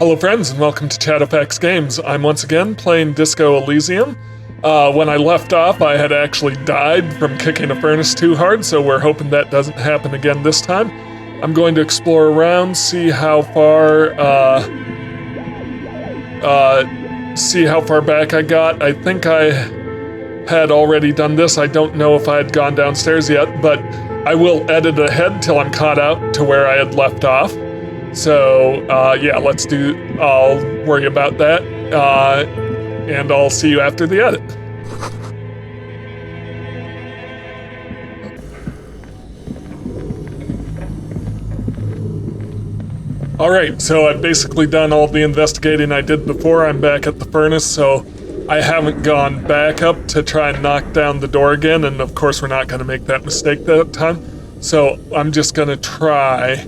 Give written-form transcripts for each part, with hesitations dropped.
Hello friends and welcome to Chatterfax Games. I'm once again playing Disco Elysium. When I left off, I had actually died from kicking a furnace too hard, so we're hoping that doesn't happen again this time. I'm going to explore around, see how far back I got. I think I had already done this. I don't know if I had gone downstairs yet, but I will edit ahead till I'm caught out to where I had left off. So, yeah, I'll worry about that, and I'll see you after the edit. Alright, so I've basically done all the investigating I did before. I'm back at the furnace, so I haven't gone back up to try and knock down the door again, and of course we're not going to make that mistake that time. So I'm just going to try...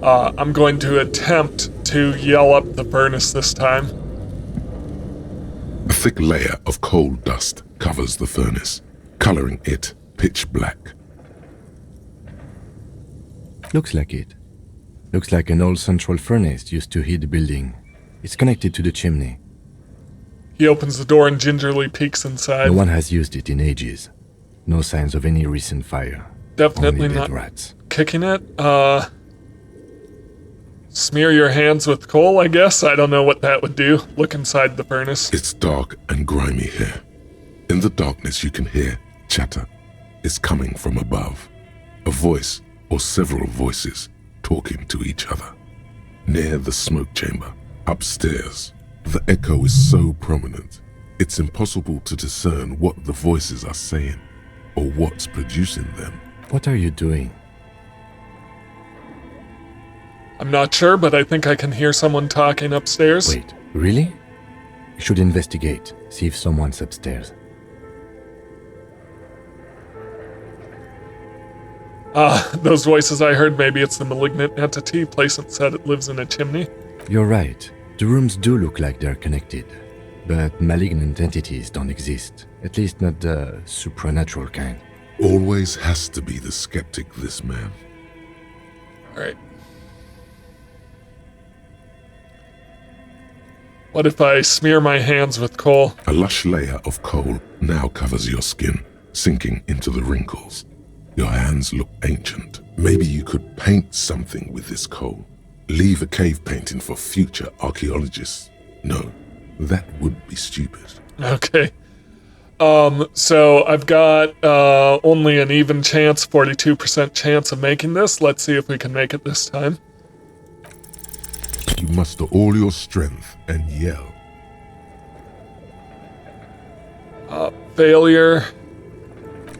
I'm going to attempt to yell up the furnace this time. A thick layer of coal dust covers the furnace, coloring it pitch black. Looks like it. Looks like an old central furnace used to heat the building. It's connected to the chimney. He opens the door and gingerly peeks inside. No one has used it in ages. No signs of any recent fire. Definitely Only not dead rats. kicking it. Smear your hands with coal, I guess. I don't know what that would do. Look inside the furnace. It's dark and grimy here. In the darkness you can hear chatter. It's coming from above. A voice or several voices talking to each other. Near the smoke chamber, upstairs, the echo is so prominent, it's impossible to discern what the voices are saying or what's producing them. What are you doing? I'm not sure, but I think I can hear someone talking upstairs. Wait, really? You should investigate, see if someone's upstairs. Those voices I heard, maybe it's the malignant entity. Placement said it lives in a chimney. You're right. The rooms do look like they're connected. But malignant entities don't exist. At least not the supernatural kind. Always has to be the skeptic, this man. Alright. What if I smear my hands with coal? A lush layer of coal now covers your skin, sinking into the wrinkles. Your hands look ancient. Maybe you could paint something with this coal. Leave a cave painting for future archaeologists. No, that would be stupid. Okay. So I've got only an even chance, 42% chance of making this. Let's see if we can make it this time. You muster all your strength and yell. Failure.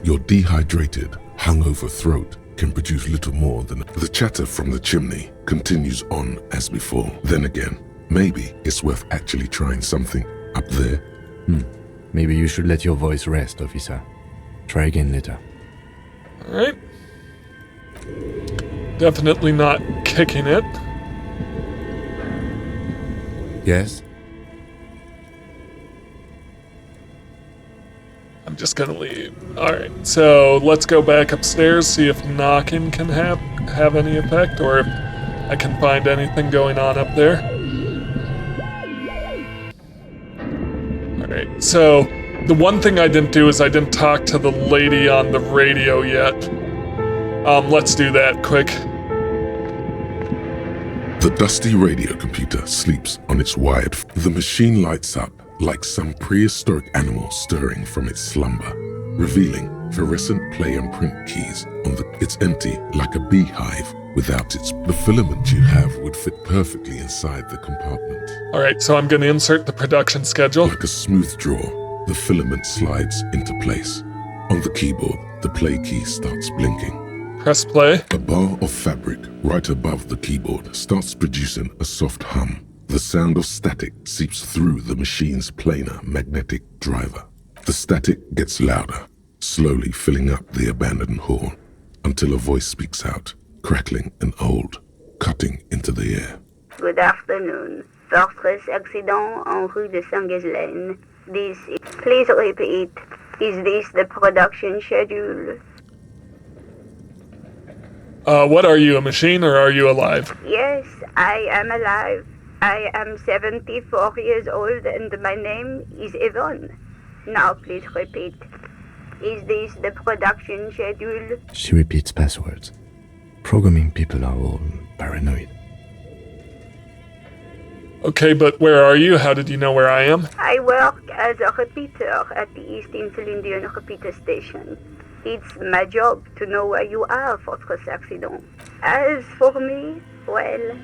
Your dehydrated, hungover throat can produce little more than... The chatter from the chimney continues on as before. Then again, maybe it's worth actually trying something up there. Maybe you should let your voice rest, officer. Try again later. Alright. Definitely not kicking it. Yes? I'm just gonna leave. Alright, so let's go back upstairs, see if knocking can have any effect, or if I can find anything going on up there. Alright, so the one thing I didn't do is I didn't talk to the lady on the radio yet. Let's do that quick. The dusty radio computer sleeps on its wired. The machine lights up like some prehistoric animal stirring from its slumber, revealing fluorescent play and print keys on it's empty like a beehive without its... The filament you have would fit perfectly inside the compartment. Alright, so I'm gonna insert the production schedule. Like a smooth drawer, the filament slides into place. On the keyboard, the play key starts blinking. Press play. A bar of fabric right above the keyboard starts producing a soft hum. The sound of static seeps through the machine's planar magnetic driver. The static gets louder, slowly filling up the abandoned hall, until a voice speaks out, crackling and old, cutting into the air. Good afternoon. Fortress accident en rue de Saint-Ghislaine. Please repeat. Is this the production schedule? What are you, a machine, or are you alive? Yes, I am alive. I am 74 years old and my name is Yvonne. Now please repeat. Is this the production schedule? She repeats passwords. Programming people are all paranoid. Okay, but where are you? How did you know where I am? I work as a repeater at the East Insulindian repeater station. It's my job to know where you are, Fortress Accident. As for me, well,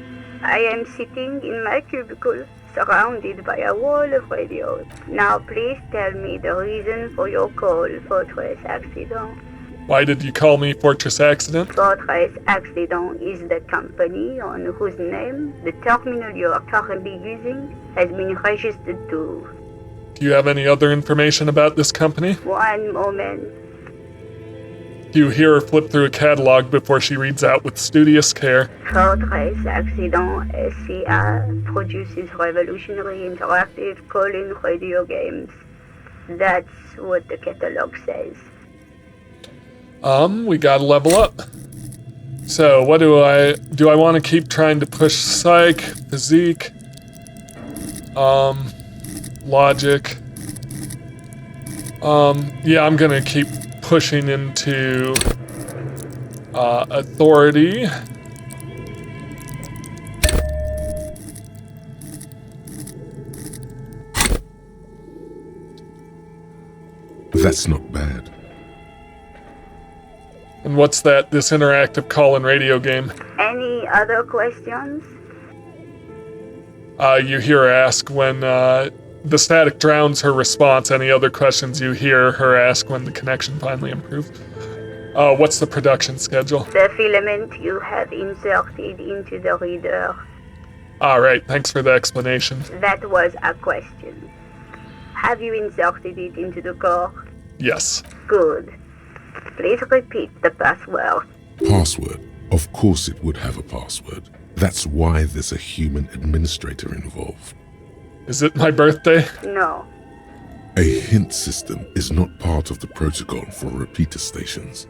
I am sitting in my cubicle, surrounded by a wall of radios. Now please tell me the reason for your call, Fortress Accident. Why did you call me Fortress Accident? Fortress Accident is the company on whose name the terminal you are currently using has been registered to. Do you have any other information about this company? One moment. Do you hear her flip through a catalog before she reads out with studious care? Fortress Accident SCA produces revolutionary interactive call-in radio games. That's what the catalog says. We gotta level up. So, what do I want to keep trying to push psych, physique, logic? Yeah, I'm gonna keep pushing into authority. That's not bad. And what's that? This interactive call-in radio game? Any other questions? You hear her ask when the static drowns her response. Any other questions you hear her ask when the connection finally improves? What's the production schedule? The filament you have inserted into the reader. All right, thanks for the explanation. That was a question. Have you inserted it into the core? Yes. Good. Please repeat the password. Password? Of course it would have a password. That's why there's a human administrator involved. Is it my birthday? No. A hint system is not part of the protocol for repeater stations.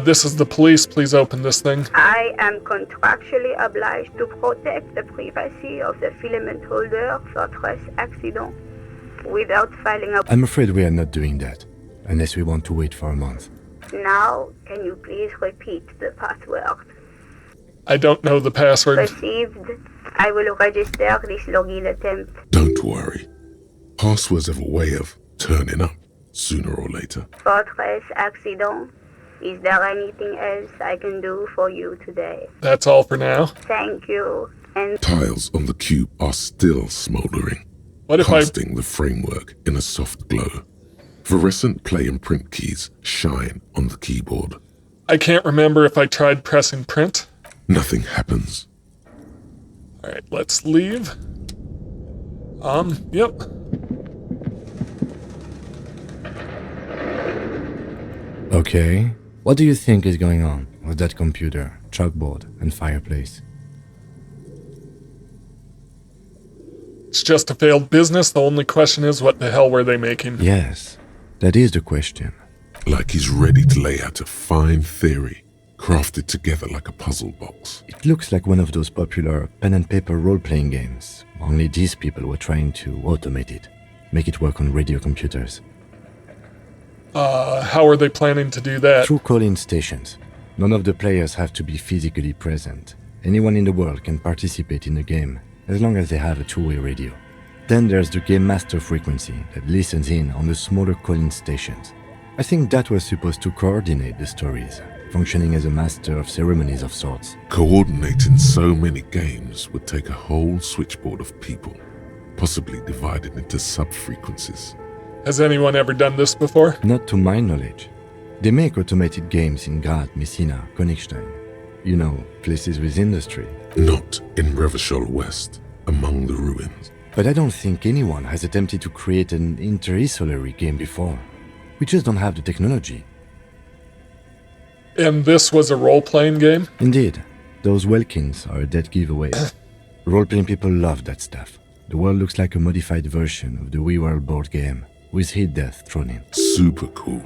This is the police. Please open this thing. I am contractually obliged to protect the privacy of the filament holder, Fortress Accident, without filing a... I'm afraid we are not doing that, unless we want to wait for a month. Now, can you please repeat the password? I don't know the password. Received. I will register this login attempt. Don't worry. Passwords have a way of turning up sooner or later. Fortress Accident, is there anything else I can do for you today? That's all for now. Thank you, and... Tiles on the cube are still smoldering, What if casting the framework in a soft glow. Fluorescent play and print keys shine on the keyboard. I can't remember if I tried pressing print. Nothing happens. All right, let's leave. Yep. Okay. What do you think is going on with that computer, chalkboard, and fireplace? It's just a failed business. The only question is, what the hell were they making? Yes, that is the question. Like he's ready to lay out a fine theory, crafted together like a puzzle box. It looks like one of those popular pen and paper role-playing games, only these people were trying to automate it, make it work on radio computers. How are they planning to do that? Through call-in stations. None of the players have to be physically present. Anyone in the world can participate in the game, as long as they have a two-way radio. Then there's the game master frequency that listens in on the smaller call-in stations. I think that was supposed to coordinate the stories, functioning as a master of ceremonies of sorts. Coordinating so many games would take a whole switchboard of people, possibly divided into sub-frequencies. Has anyone ever done this before? Not to my knowledge. They make automated games in Graz, Messina, Königstein. You know, places with industry. Not in Revachol West, among the ruins. But I don't think anyone has attempted to create an inter-isolary game before. We just don't have the technology. And this was a role-playing game? Indeed, those Welkins are a dead giveaway. Role-playing people love that stuff. The world looks like a modified version of the WeWorld board game, with hit death thrown in. Super cool.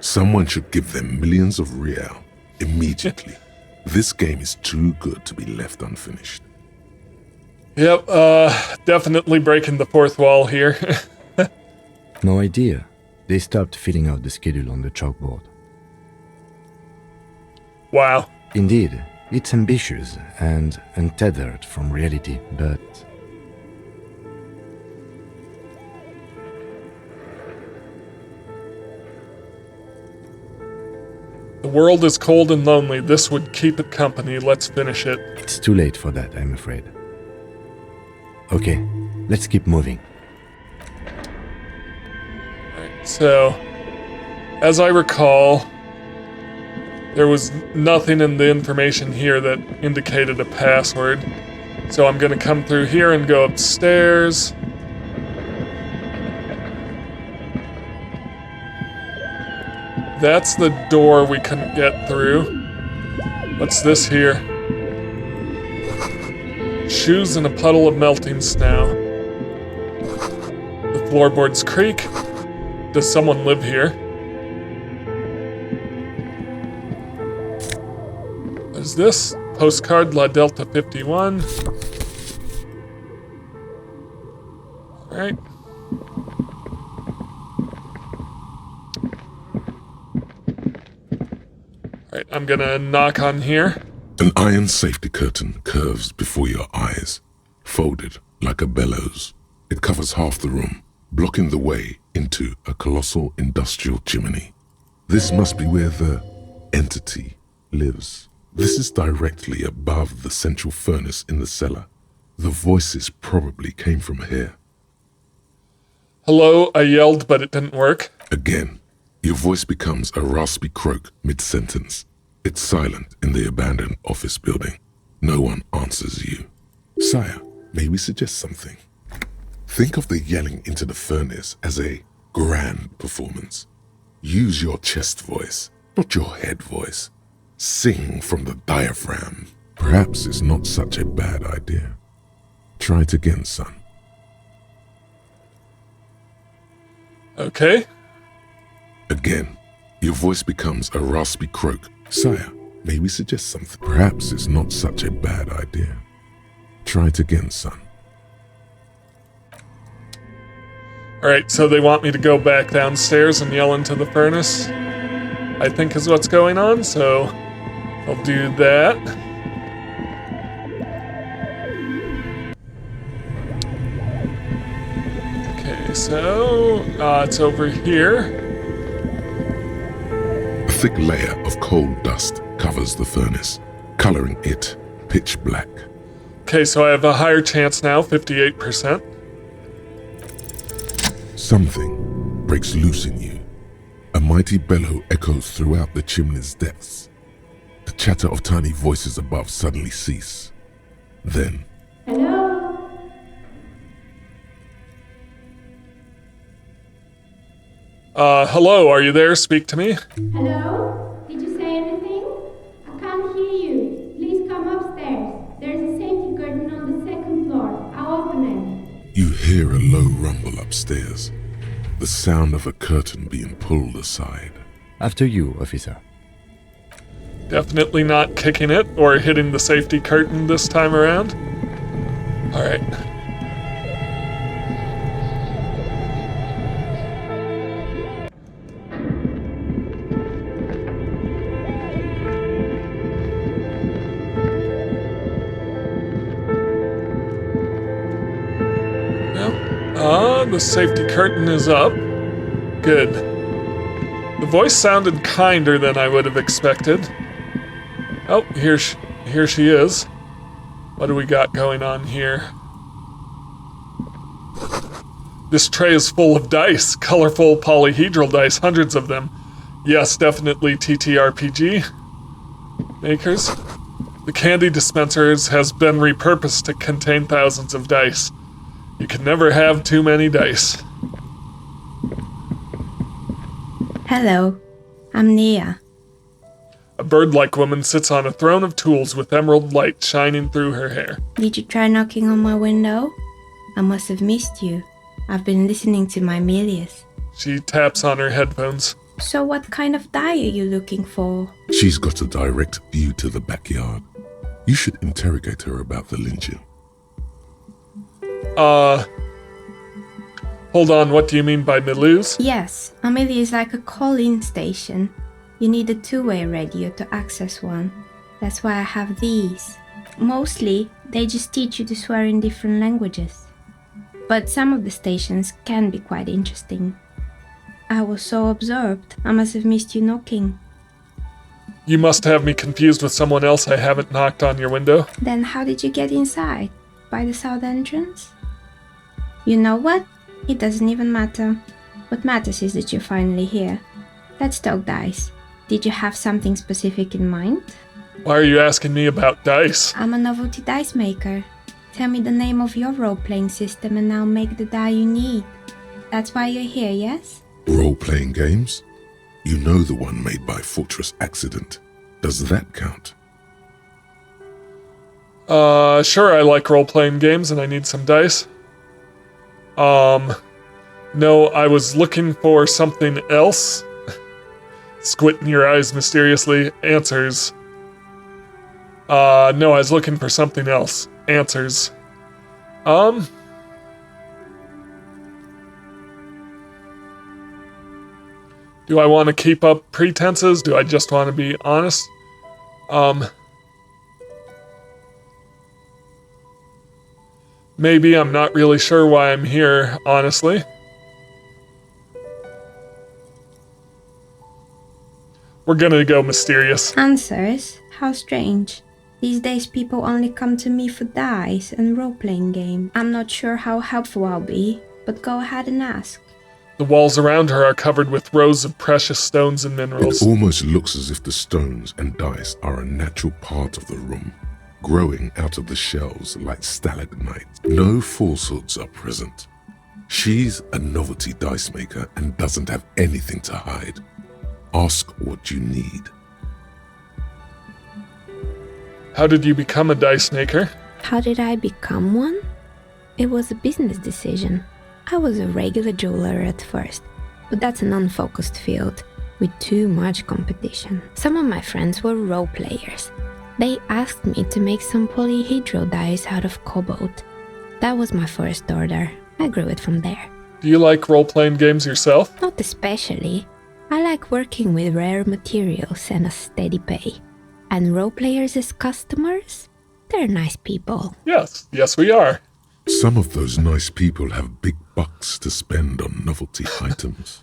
Someone should give them millions of real immediately. This game is too good to be left unfinished. Yep, definitely breaking the fourth wall here. No idea. They stopped filling out the schedule on the chalkboard. Wow. Indeed, it's ambitious and untethered from reality, but... The world is cold and lonely. This would keep it company. Let's finish it. It's too late for that, I'm afraid. Okay, let's keep moving. So, as I recall, there was nothing in the information here that indicated a password. So I'm gonna come through here and go upstairs. That's the door we couldn't get through. What's this here? Shoes in a puddle of melting snow. The floorboards creak. Does someone live here? What is this? Postcard La Delta 51. Alright. Alright, I'm gonna knock on here. An iron safety curtain curves before your eyes, folded like a bellows. It covers half the room, blocking the way into a colossal industrial chimney. This must be where the entity lives. This is directly above the central furnace in the cellar. The voices probably came from here. Hello, I yelled, but it didn't work. Again, your voice becomes a raspy croak mid-sentence. It's silent in the abandoned office building. No one answers you. Sire, may we suggest something? Think of the yelling into the furnace as a grand performance. Use your chest voice, not your head voice. Sing from the diaphragm. Perhaps it's not such a bad idea. Try it again, son. Okay. Again, your voice becomes a raspy croak. Sire, may we suggest something? Perhaps it's not such a bad idea. Try it again, son. Alright, so they want me to go back downstairs and yell into the furnace, I think is what's going on, so I'll do that. Okay, so it's over here. A thick layer of coal dust covers the furnace, coloring it pitch black. Okay, so I have a higher chance now, 58%. Something breaks loose in you. A mighty bellow echoes throughout the chimney's depths. The chatter of tiny voices above suddenly cease. Then, Hello? Hello, are you there? Speak to me. Hello? Did you say anything? I can't hear you. Please come upstairs. There's a safety curtain on the second floor. I'll open it. you hear a low rumble upstairs. The sound of a curtain being pulled aside. After you, officer. Definitely not kicking it or hitting the safety curtain this time around. Alright. The safety curtain is up. Good. The voice sounded kinder than I would have expected. Oh, here she is. What do we got going on here? This tray is full of dice, colorful polyhedral dice, hundreds of them. Yes, definitely TTRPG makers. The candy dispensers has been repurposed to contain thousands of dice. You can never have too many dice. Hello, I'm Nia. A bird-like woman sits on a throne of tools with emerald light shining through her hair. Did you try knocking on my window? I must have missed you. I've been listening to my Melius. She taps on her headphones. So what kind of die are you looking for? She's got a direct view to the backyard. You should interrogate her about the lynching. Hold on, what do you mean by Milouz? Yes, a MIDI is like a call-in station. You need a two-way radio to access one. That's why I have these. Mostly, they just teach you to swear in different languages. But some of the stations can be quite interesting. I was so absorbed, I must have missed you knocking. You must have me confused with someone else. I haven't knocked on your window. Then how did you get inside? By the south entrance? You know what? It doesn't even matter. What matters is that you're finally here. Let's talk dice. Did you have something specific in mind? Why are you asking me about dice? I'm a novelty dice maker. Tell me the name of your role-playing system and I'll make the die you need. That's why you're here, yes? Role-playing games? You know the one made by Fortress Accident. Does that count? Sure, I like role-playing games and I need some dice. No, I was looking for something else. Squint in your eyes mysteriously. Answers. No, I was looking for something else. Answers. Do I want to keep up pretenses? Do I just want to be honest? Maybe I'm not really sure why I'm here, honestly. We're gonna go mysterious. Answers? How strange. These days people only come to me for dice and role-playing games. I'm not sure how helpful I'll be, but go ahead and ask. The walls around her are covered with rows of precious stones and minerals. It almost looks as if the stones and dice are a natural part of the room, growing out of the shelves like stalagmites. No falsehoods are present. She's a novelty dice maker and doesn't have anything to hide. Ask what you need. How did you become a dice maker? How did I become one? It was a business decision. I was a regular jeweler at first, but that's an unfocused field with too much competition. Some of my friends were role players. They asked me to make some polyhedral dice out of cobalt. That was my first order. I grew it from there. Do you like role-playing games yourself? Not especially. I like working with rare materials and a steady pay. And role players as customers? They're nice people. Yes, we are. Some of those nice people have big bucks to spend on novelty items.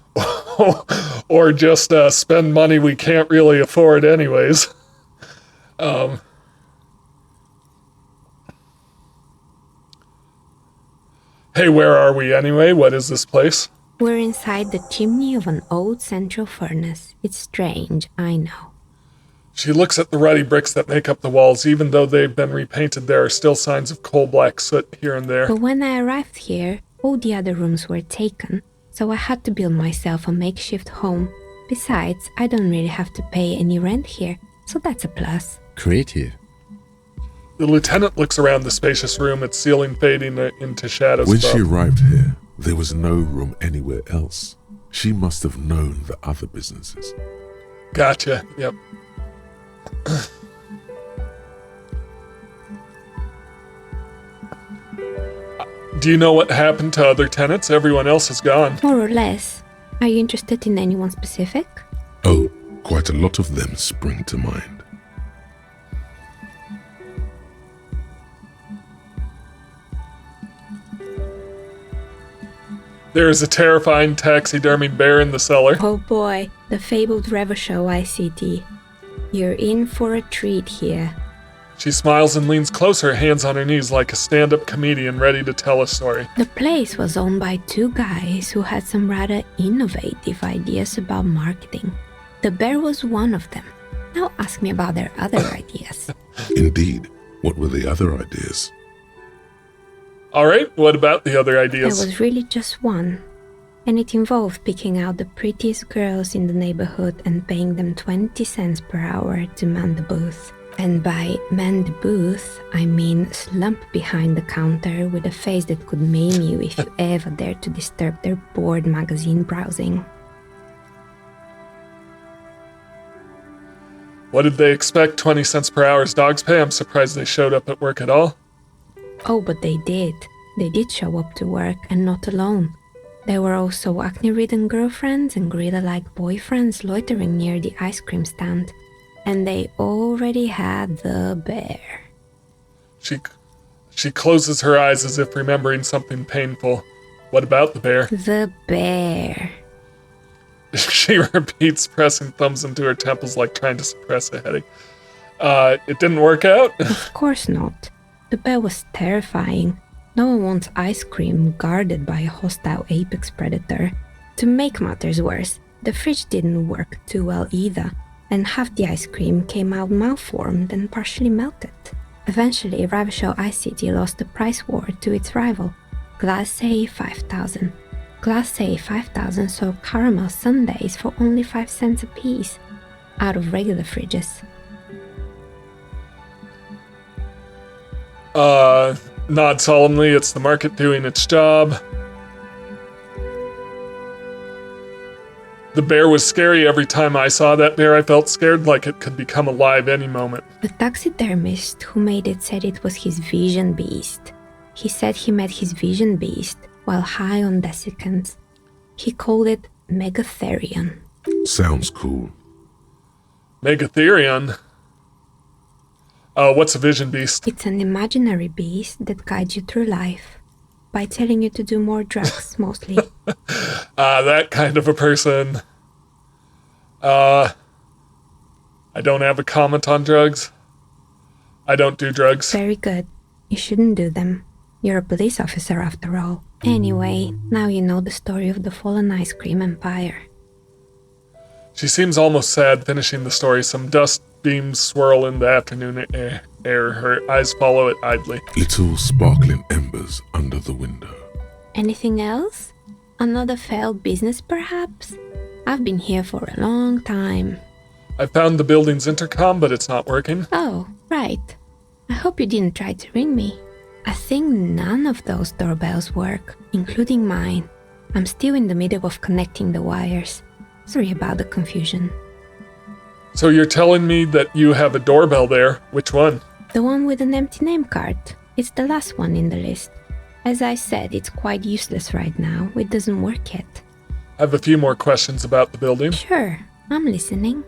Or just spend money we can't really afford anyways. Hey, where are we anyway? What is this place? We're inside the chimney of an old central furnace. It's strange, I know. She looks at the ruddy bricks that make up the walls. Even though they've been repainted, there are still signs of coal-black soot here and there. But when I arrived here, all the other rooms were taken, so I had to build myself a makeshift home. Besides, I don't really have to pay any rent here, so that's a plus. Creative. The lieutenant looks around the spacious room, its ceiling fading into shadows When above. she arrived here, there was no room anywhere else. She must have known the other businesses. Gotcha, yep. Do you know what happened to other tenants? Everyone else is gone. More or less. Are you interested in anyone specific? Oh, quite a lot of them spring to mind. There is a terrifying taxidermied bear in the cellar. Oh boy, the fabled Revershow ICT. You're in for a treat here. She smiles and leans closer, hands on her knees like a stand-up comedian ready to tell a story. The place was owned by two guys who had some rather innovative ideas about marketing. The bear was one of them. Now ask me about their other ideas. Indeed. What were the other ideas? Alright, what about the other There ideas? was really just one. And it involved picking out the prettiest girls in the neighborhood and paying them 20 cents per hour to man the booth. And by man the booth, I mean slump behind the counter with a face that could maim you if you ever dared to disturb their bored magazine browsing. What did they expect? 20 cents per hour as dogs pay? I'm surprised they showed up at work at all. Oh, but they did. They did show up to work, and not alone. There were also acne-ridden girlfriends and gorilla-like boyfriends loitering near the ice cream stand. And they already had the bear. She closes her eyes as if remembering something painful. What about the bear? The bear. She repeats, pressing thumbs into her temples like trying to suppress a headache. It didn't work out? Of course not. The bear was terrifying. No one wants ice cream guarded by a hostile apex predator. To make matters worse, the fridge didn't work too well either, and half the ice cream came out malformed and partially melted. Eventually, Ravishore Ice City lost the price war to its rival, Glacé 5000. Glacé 5000 sold caramel sundaes for only 5 cents a piece, out of regular fridges. Nod solemnly, it's the market doing its job. The bear was scary. Every time I saw that bear, I felt scared, like it could become alive any moment. The taxidermist who made it said it was his vision beast. He said he met his vision beast while high on desiccants. He called it Megatherion. Sounds cool. Megatherion? What's a vision beast? It's an imaginary beast that guides you through life by telling you to do more drugs, mostly. That kind of a person. I don't have a comment on drugs. I don't do drugs. Very good. You shouldn't do them. You're a police officer after all. Anyway, now you know the story of the fallen ice cream empire. She seems almost sad, finishing the story. Some dust beams swirl in the afternoon air. Her eyes follow it idly. Little sparkling embers under the window. Anything else? Another failed business, perhaps? I've been here for a long time. I found the building's intercom, but it's not working. Oh, right. I hope you didn't try to ring me. I think none of those doorbells work, including mine. I'm still in the middle of connecting the wires. Sorry about the confusion. So you're telling me that you have a doorbell there? Which one? The one with an empty name card. It's the last one in the list. As I said, it's quite useless right now. It doesn't work yet. I have a few more questions about the building. Sure, I'm listening.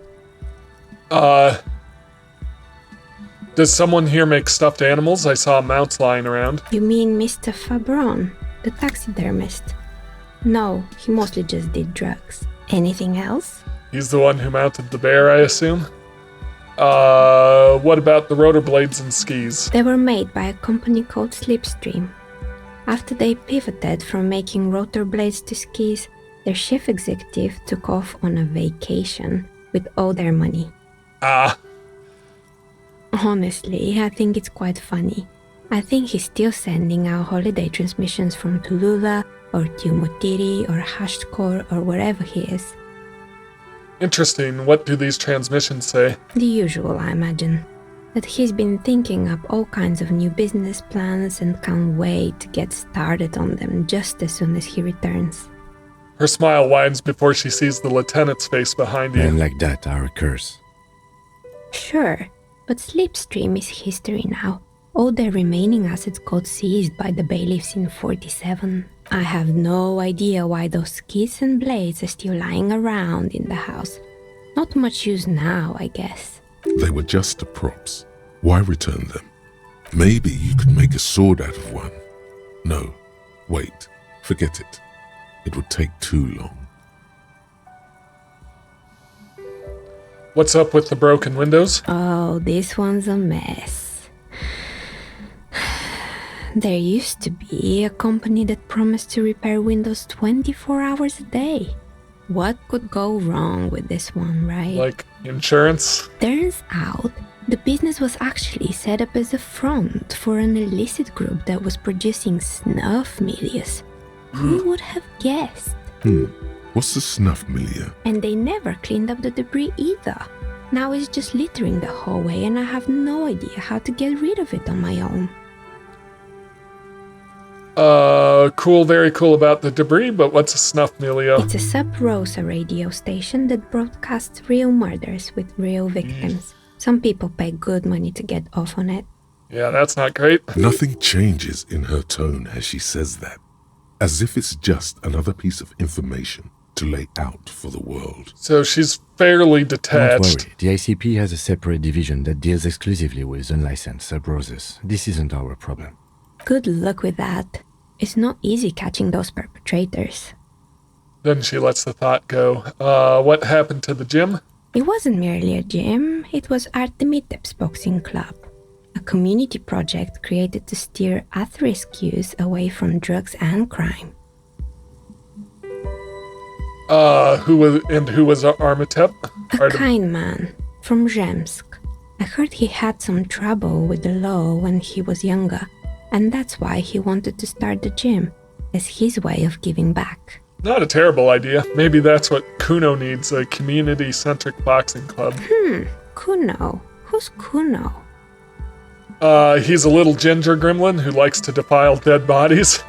Does someone here make stuffed animals? I saw mounts lying around. You mean Mr. Fabron, the taxidermist? No, he mostly just did drugs. Anything else? He's the one who mounted the bear, I assume? What about the rotor blades and skis? They were made by a company called Slipstream. After they pivoted from making rotor blades to skis, their chief executive took off on a vacation with all their money. Honestly, I think it's quite funny. I think he's still sending out holiday transmissions from Tulula or Tiumotiri or Hashtkor or wherever he is. Interesting. What do these transmissions say? The usual, I imagine. That he's been thinking up all kinds of new business plans and can't wait to get started on them just as soon as he returns. Her smile widens before she sees the lieutenant's face behind you. Men like that are a curse. Sure, but Slipstream is history now. All their remaining assets got seized by the bailiffs in 47. I have no idea why those skis and blades are still lying around in the house. Not much use now, I guess. They were just props. Why return them? Maybe you could make a sword out of one. No, wait, forget it. It would take too long. What's up with the broken windows? Oh, this one's a mess. There used to be a company that promised to repair windows 24 hours a day. What could go wrong with this one, right? Like insurance? Turns out, the business was actually set up as a front for an illicit group that was producing snuff milias. Who would have guessed? What's the snuff milia? And they never cleaned up the debris either. Now it's just littering the hallway and I have no idea how to get rid of it on my own. Cool, very cool about the debris, but what's a snuff milia? It's a sub-rosa radio station that broadcasts real murders with real victims. Some people pay good money to get off on it. Yeah, that's not great. Nothing changes in her tone as she says that, as if it's just another piece of information to lay out for the world. So she's fairly Don't detached. worry, the ICP has a separate division that deals exclusively with unlicensed sub-roses. This isn't our problem. Good luck with that. It's not easy catching those perpetrators. Then she lets the thought go. What happened to the gym? It wasn't merely a gym, it was Artemiteps Boxing Club, a community project created to steer at-risk youth away from drugs and crime. Who was Armitep? A kind man from Zemsk. I heard he had some trouble with the law when he was younger, and that's why he wanted to start the gym, as his way of giving back. Not a terrible idea. Maybe that's what Kuno needs, a community-centric boxing club. Kuno? Who's Kuno? He's a little ginger gremlin who likes to defile dead bodies.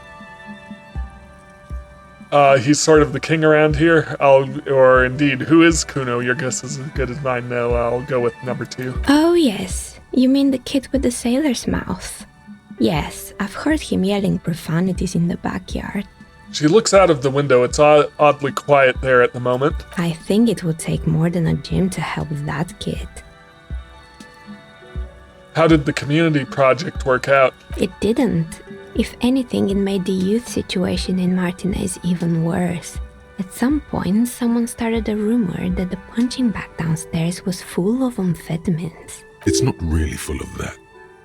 He's sort of the king around here. Or indeed, who is Kuno? Your guess is as good as mine now. I'll go with number 2. Oh yes, you mean the kid with the sailor's mouth. Yes, I've heard him yelling profanities in the backyard. She looks out of the window. It's oddly quiet there at the moment. I think it would take more than a gym to help that kid. How did the community project work out? It didn't. If anything, it made the youth situation in Martinez even worse. At some point, someone started a rumor that the punching bag downstairs was full of amphetamines. It's not really full of that.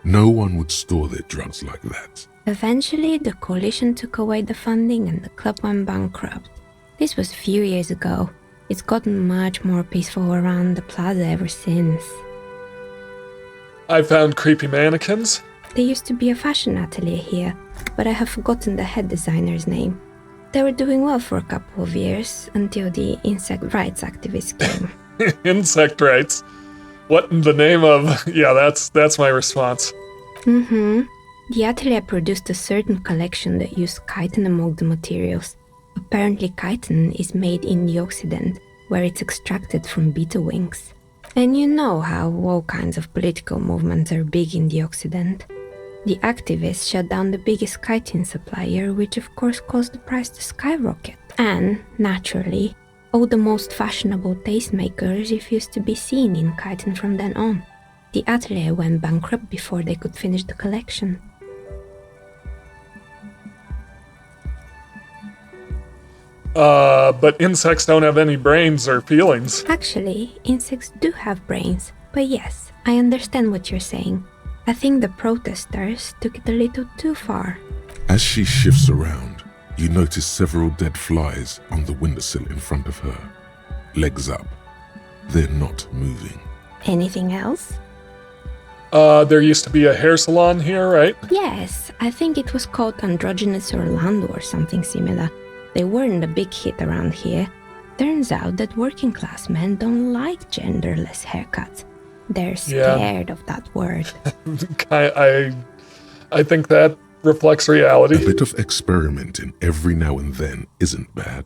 No one would store their drugs like that. Eventually, the coalition took away the funding and the club went bankrupt. This was a few years ago. It's gotten much more peaceful around the plaza ever since. I found creepy mannequins. There used to be a fashion atelier here, but I have forgotten the head designer's name. They were doing well for a couple of years, until the insect rights activists came. Insect rights. What in the name of... Yeah, that's my response. The atelier produced a certain collection that used chitin among the materials. Apparently chitin is made in the Occident, where it's extracted from beetle wings. And you know how all kinds of political movements are big in the Occident. The activists shut down the biggest chitin supplier, which of course caused the price to skyrocket. And, naturally, all the most fashionable tastemakers refused to be seen in chitin from then on. The atelier went bankrupt before they could finish the collection. But insects don't have any brains or feelings. Actually, insects do have brains, but yes, I understand what you're saying. I think the protesters took it a little too far. As she shifts around, you notice several dead flies on the windowsill in front of her. Legs up. They're not moving. Anything else? There used to be a hair salon here, right? Yes, I think it was called Androgynous Orlando or something similar. They weren't a big hit around here. Turns out that working class men don't like genderless haircuts. They're scared of that word. I think that reflects reality. A bit of experimenting every now and then isn't bad.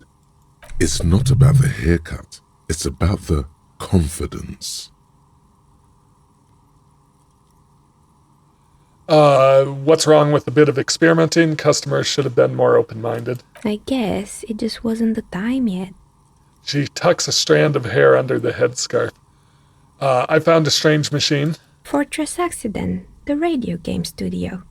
It's not about the haircut. It's about the confidence. What's wrong with a bit of experimenting? Customers should have been more open-minded. I guess it just wasn't the time yet. She tucks a strand of hair under the headscarf. I found a strange machine. Fortress Accident, the radio game studio.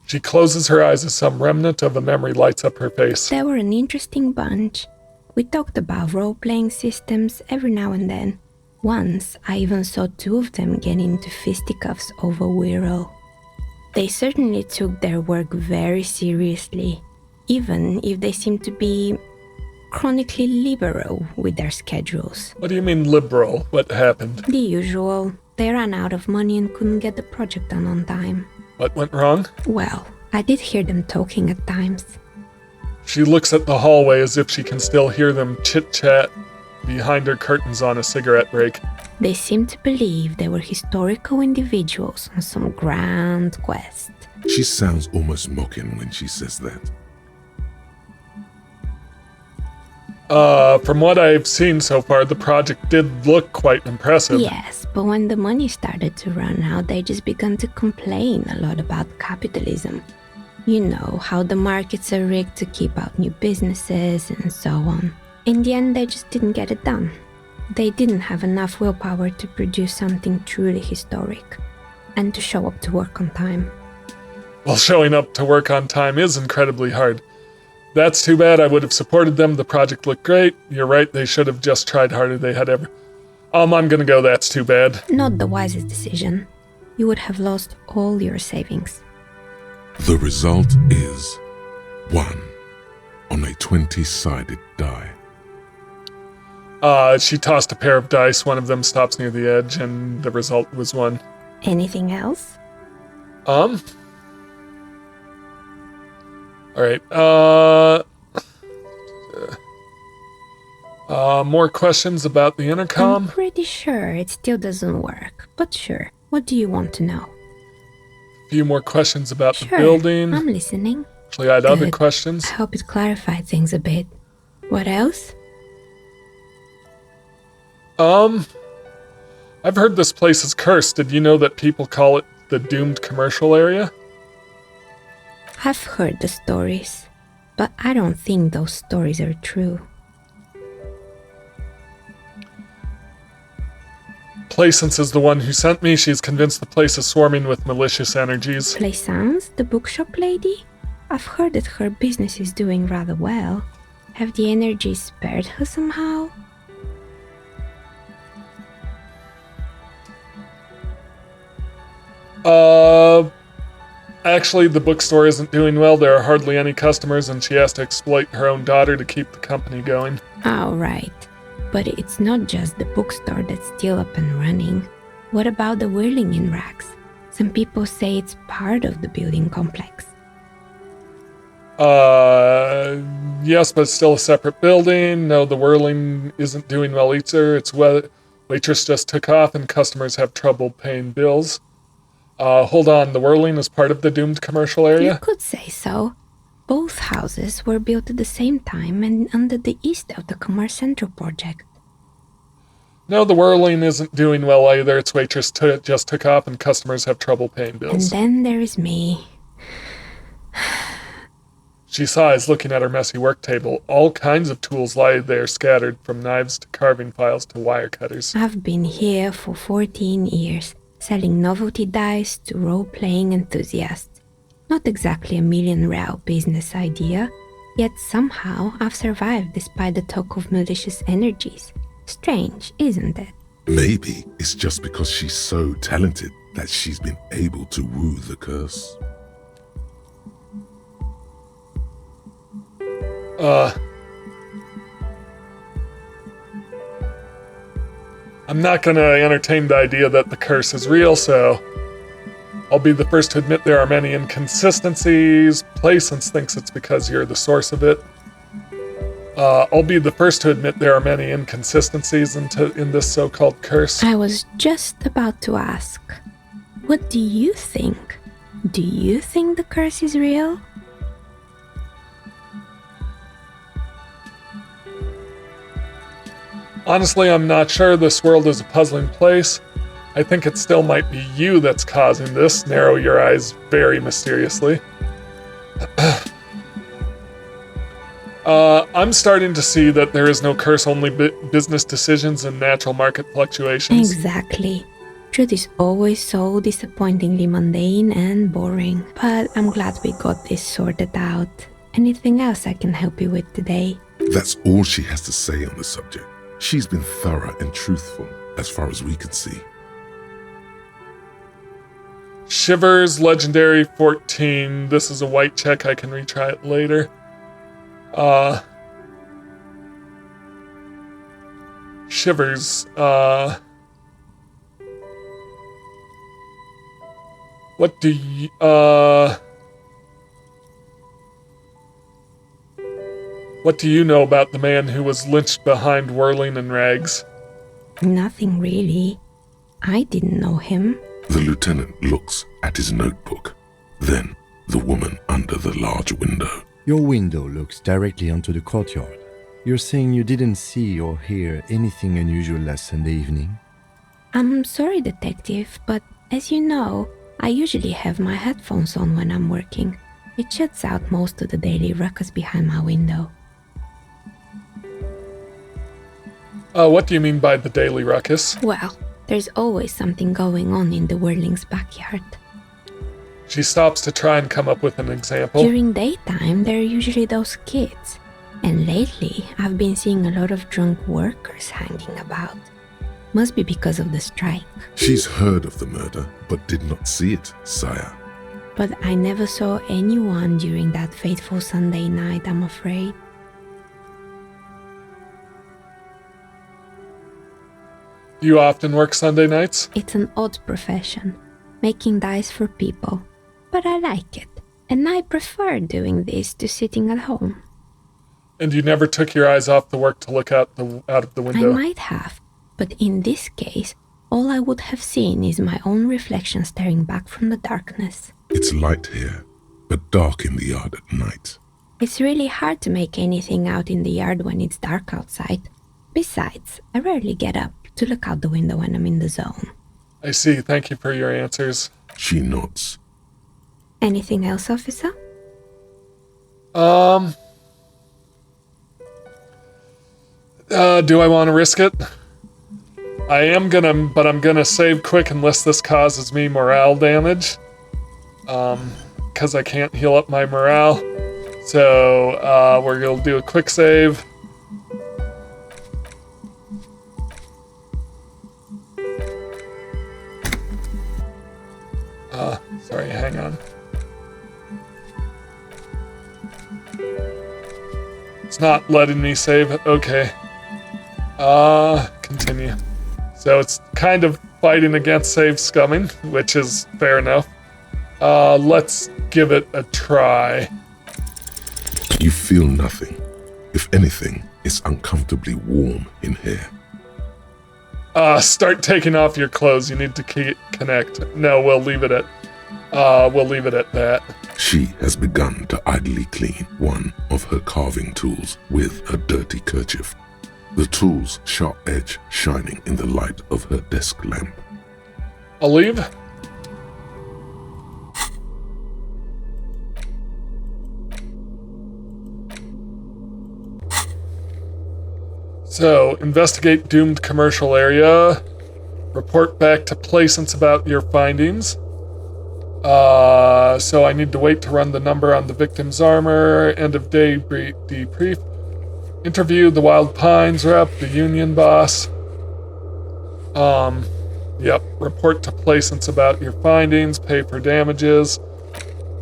She closes her eyes as some remnant of a memory lights up her face. They were an interesting bunch. We talked about role-playing systems every now and then. Once, I even saw 2 of them get into fisticuffs over Wirral. They certainly took their work very seriously, even if they seemed to be chronically liberal with their schedules. What do you mean liberal? What happened? The usual. They ran out of money and couldn't get the project done on time. What went wrong? Well, I did hear them talking at times. She looks at the hallway as if she can still hear them chit-chat behind her curtains on a cigarette break. They seemed to believe they were historical individuals on some grand quest. She sounds almost mocking when she says that. From what I've seen so far, the project did look quite impressive. Yes, but when the money started to run out, they just began to complain a lot about capitalism. You know, how the markets are rigged to keep out new businesses and so on. In the end, they just didn't get it done. They didn't have enough willpower to produce something truly historic and to show up to work on time. Well, showing up to work on time is incredibly hard. That's too bad. I would have supported them. The project looked great. You're right, they should have just tried harder. They had ever... I'm gonna go, that's too bad. Not the wisest decision. You would have lost all your savings. The result is 1 on a 20-sided die. She tossed a pair of dice. One of them stops near the edge, and the result was 1. Anything else? Alright, more questions about the intercom? I'm pretty sure it still doesn't work, but sure. What do you want to know? A few more questions about Sure, the building. I'm listening. Actually, I had other Good. questions. I hope it clarified things a bit. What else? I've heard this place is cursed. Did you know that people call it the doomed commercial area? I've heard the stories, but I don't think those stories are true. Plaisance is the one who sent me. She's convinced the place is swarming with malicious energies. Plaisance, the bookshop lady? I've heard that her business is doing rather well. Have the energies spared her somehow? Actually, the bookstore isn't doing well. There are hardly any customers, and she has to exploit her own daughter to keep the company going. Oh, right. But it's not just the bookstore that's still up and running. What about the whirling in racks? Some people say it's part of the building complex. Yes, but it's still a separate building. No, the whirling isn't doing well either. Its waitress just took off, and customers have trouble paying bills. Hold on, the whirling is part of the doomed commercial area? You could say so. Both houses were built at the same time and under the East of the Commerce Central project. No, the whirling isn't doing well either. Its waitress just took off, and customers have trouble paying bills. And then there is me. She sighs, looking at her messy work table. All kinds of tools lie there scattered, from knives to carving files to wire cutters. I've been here for 14 years, selling novelty dice to role-playing enthusiasts. Not exactly a million-real business idea, yet somehow I've survived despite the talk of malicious energies. Strange, isn't it? Maybe it's just because she's so talented that she's been able to woo the curse. I'm not gonna entertain the idea that the curse is real, so I'll be the first to admit there are many inconsistencies. Plaisance thinks it's because you're the source of it. I'll be the first to admit there are many inconsistencies in this so-called curse. I was just about to ask, what do you think? Do you think the curse is real? Honestly, I'm not sure. This world is a puzzling place. I think it still might be you that's causing this. Narrow your eyes very mysteriously. I'm starting to see that there is no curse, only business decisions and natural market fluctuations. Exactly. Truth is always so disappointingly mundane and boring. But I'm glad we got this sorted out. Anything else I can help you with today? That's all she has to say on the subject. She's been thorough and truthful, as far as we can see. Shivers, Legendary 14. This is a white check. I can retry it later. Shivers, what do you, what do you know about the man who was lynched behind Whirling and Rags? Nothing really. I didn't know him. The lieutenant looks at his notebook, then the woman under the large window. Your window looks directly onto the courtyard. You're saying you didn't see or hear anything unusual last Sunday evening? I'm sorry, Detective, but as you know, I usually have my headphones on when I'm working. It shuts out most of the daily ruckus behind my window. What do you mean by the daily ruckus? Well, there's always something going on in the Whirling's backyard. She stops to try and come up with an example. During daytime, there are usually those kids. And lately, I've been seeing a lot of drunk workers hanging about. Must be because of the strike. She's heard of the murder, but did not see it, sire. But I never saw anyone during that fateful Sunday night, I'm afraid. Do you often work Sunday nights? It's an odd profession, making dice for people. But I like it, and I prefer doing this to sitting at home. And you never took your eyes off the work to look out of the window? I might have, but in this case, all I would have seen is my own reflection staring back from the darkness. It's light here, but dark in the yard at night. It's really hard to make anything out in the yard when it's dark outside. Besides, I rarely get up to look out the window when I'm in the zone. I see. Thank you for your answers. She nods. Anything else, officer? Do I want to risk it? I am gonna, but I'm gonna save quick unless this causes me morale damage. Because I can't heal up my morale. So, we're gonna do a quick save. Sorry, hang on. It's not letting me save it. Okay. Continue. So it's kind of fighting against save scumming, which is fair enough. Let's give it a try. You feel nothing. If anything, it's uncomfortably warm in here. Start taking off your clothes. You need to connect. No, we'll leave it at that. She has begun to idly clean one of her carving tools with a dirty kerchief. The tool's sharp edge shining in the light of her desk lamp. I'll leave. So, investigate doomed commercial area. Report back to Placence about your findings. So I need to wait to run the number on the victim's armor. End of day debrief. Interview the Wild Pines rep, the union boss. Yep. Report to Placence about your findings. Pay for damages.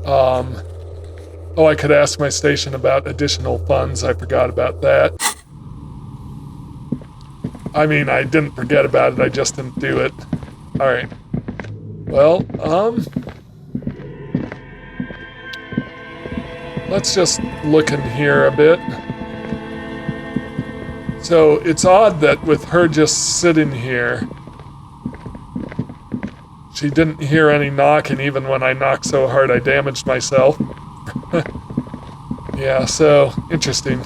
Oh, I could ask my station about additional funds. I forgot about that. I mean, I didn't forget about it. I just didn't do it. All right. Well, let's just look in here a bit. So it's odd that with her just sitting here, she didn't hear any knocking even when I knocked so hard I damaged myself. Yeah, so interesting.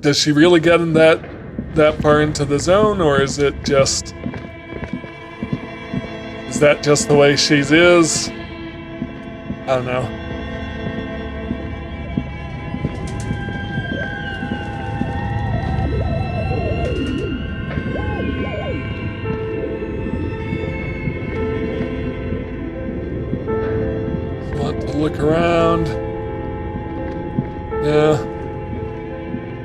Does she really get in that far into the zone, or is that just the way she is? I don't know. Just want to look around. Yeah.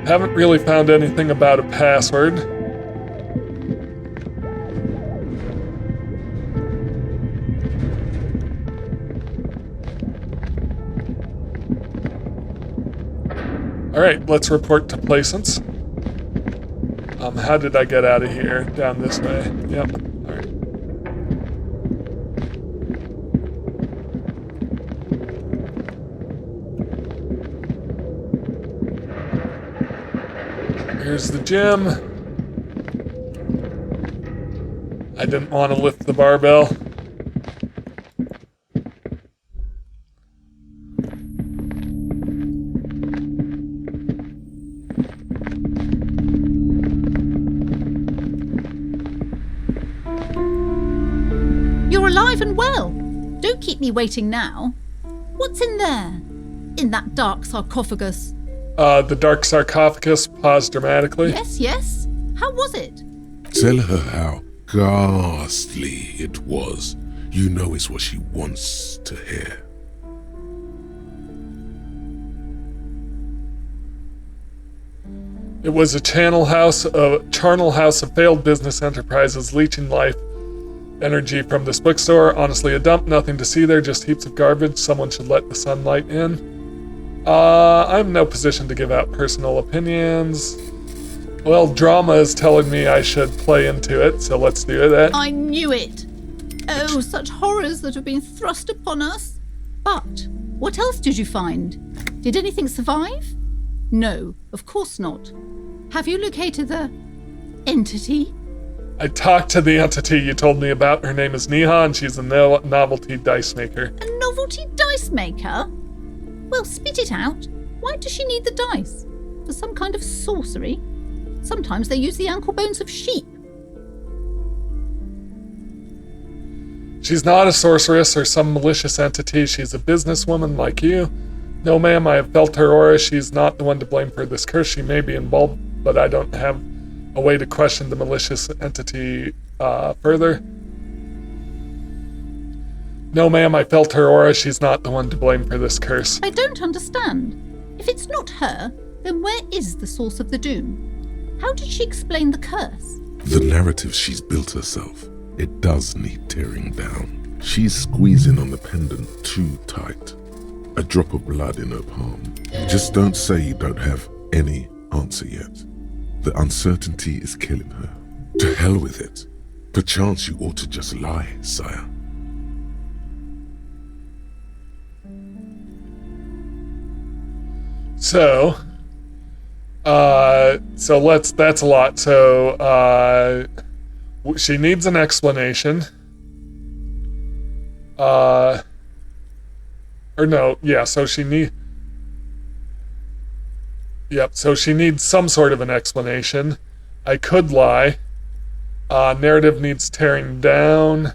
Haven't really found anything about a password. Alright, let's report to Placence. How did I get out of here? Down this way. Yep. Alright. Here's the gym. I didn't want to lift the barbell. you're alive and well. Don't keep me waiting now. What's in there? In that dark sarcophagus? The dark sarcophagus paused dramatically. Yes. How was it? Tell her how ghastly it was. You know it's what she wants to hear. It was a charnel house of failed business enterprises, leeching life energy from this bookstore. Honestly, a dump, nothing to see there, just heaps of garbage. Someone should let the sunlight in. I'm in no position to give out personal opinions. Well, drama is telling me I should play into it, so let's do that. I knew it. Oh, such horrors that have been thrust upon us. But what else did you find? Did anything survive? No, of course not. Have you located the entity? I talked to the entity you told me about. Her name is Neha, and she's a novelty dice maker. A novelty dice maker? Well, spit it out. Why does she need the dice? For some kind of sorcery? Sometimes they use the ankle bones of sheep. She's not a sorceress or some malicious entity. She's a businesswoman like you. No, ma'am, I have felt her aura. She's not the one to blame for this curse. She may be involved, but I don't have a way to question the malicious entity further. No, ma'am, I felt her aura. She's not the one to blame for this curse. I don't understand. If it's not her, then where is the source of the doom? How did she explain the curse? The narrative she's built herself, it does need tearing down. She's squeezing on the pendant too tight. A drop of blood in her palm. Just don't say you don't have any answer yet. The uncertainty is killing her. To hell with it. Perchance you ought to just lie, sire. So that's a lot. So, she needs an explanation. So she needs some sort of an explanation. I could lie. Narrative needs tearing down.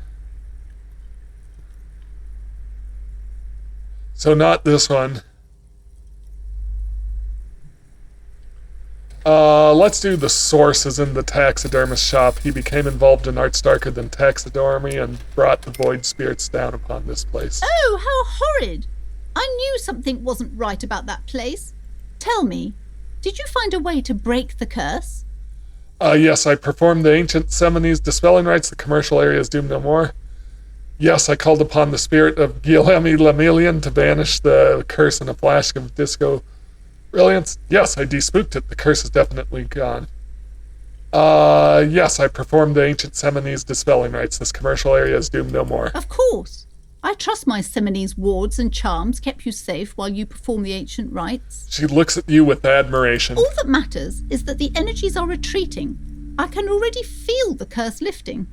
So not this one. Let's do the source is in the taxidermist shop. He became involved in arts darker than taxidermy and brought the void spirits down upon this place. Oh, how horrid! I knew something wasn't right about that place. Tell me, did you find a way to break the curse? Yes, I performed the ancient Semines dispelling rites. The commercial area is doomed no more. Yes, I called upon the spirit of Guilherme Lemelian to banish the curse in a flash of disco brilliance. Yes, I despooked it. The curse is definitely gone. Yes, I performed the ancient Semines dispelling rites. This commercial area is doomed no more. Of course. I trust my Semines wards and charms kept you safe while you perform the ancient rites. She looks at you with admiration. All that matters is that the energies are retreating. I can already feel the curse lifting.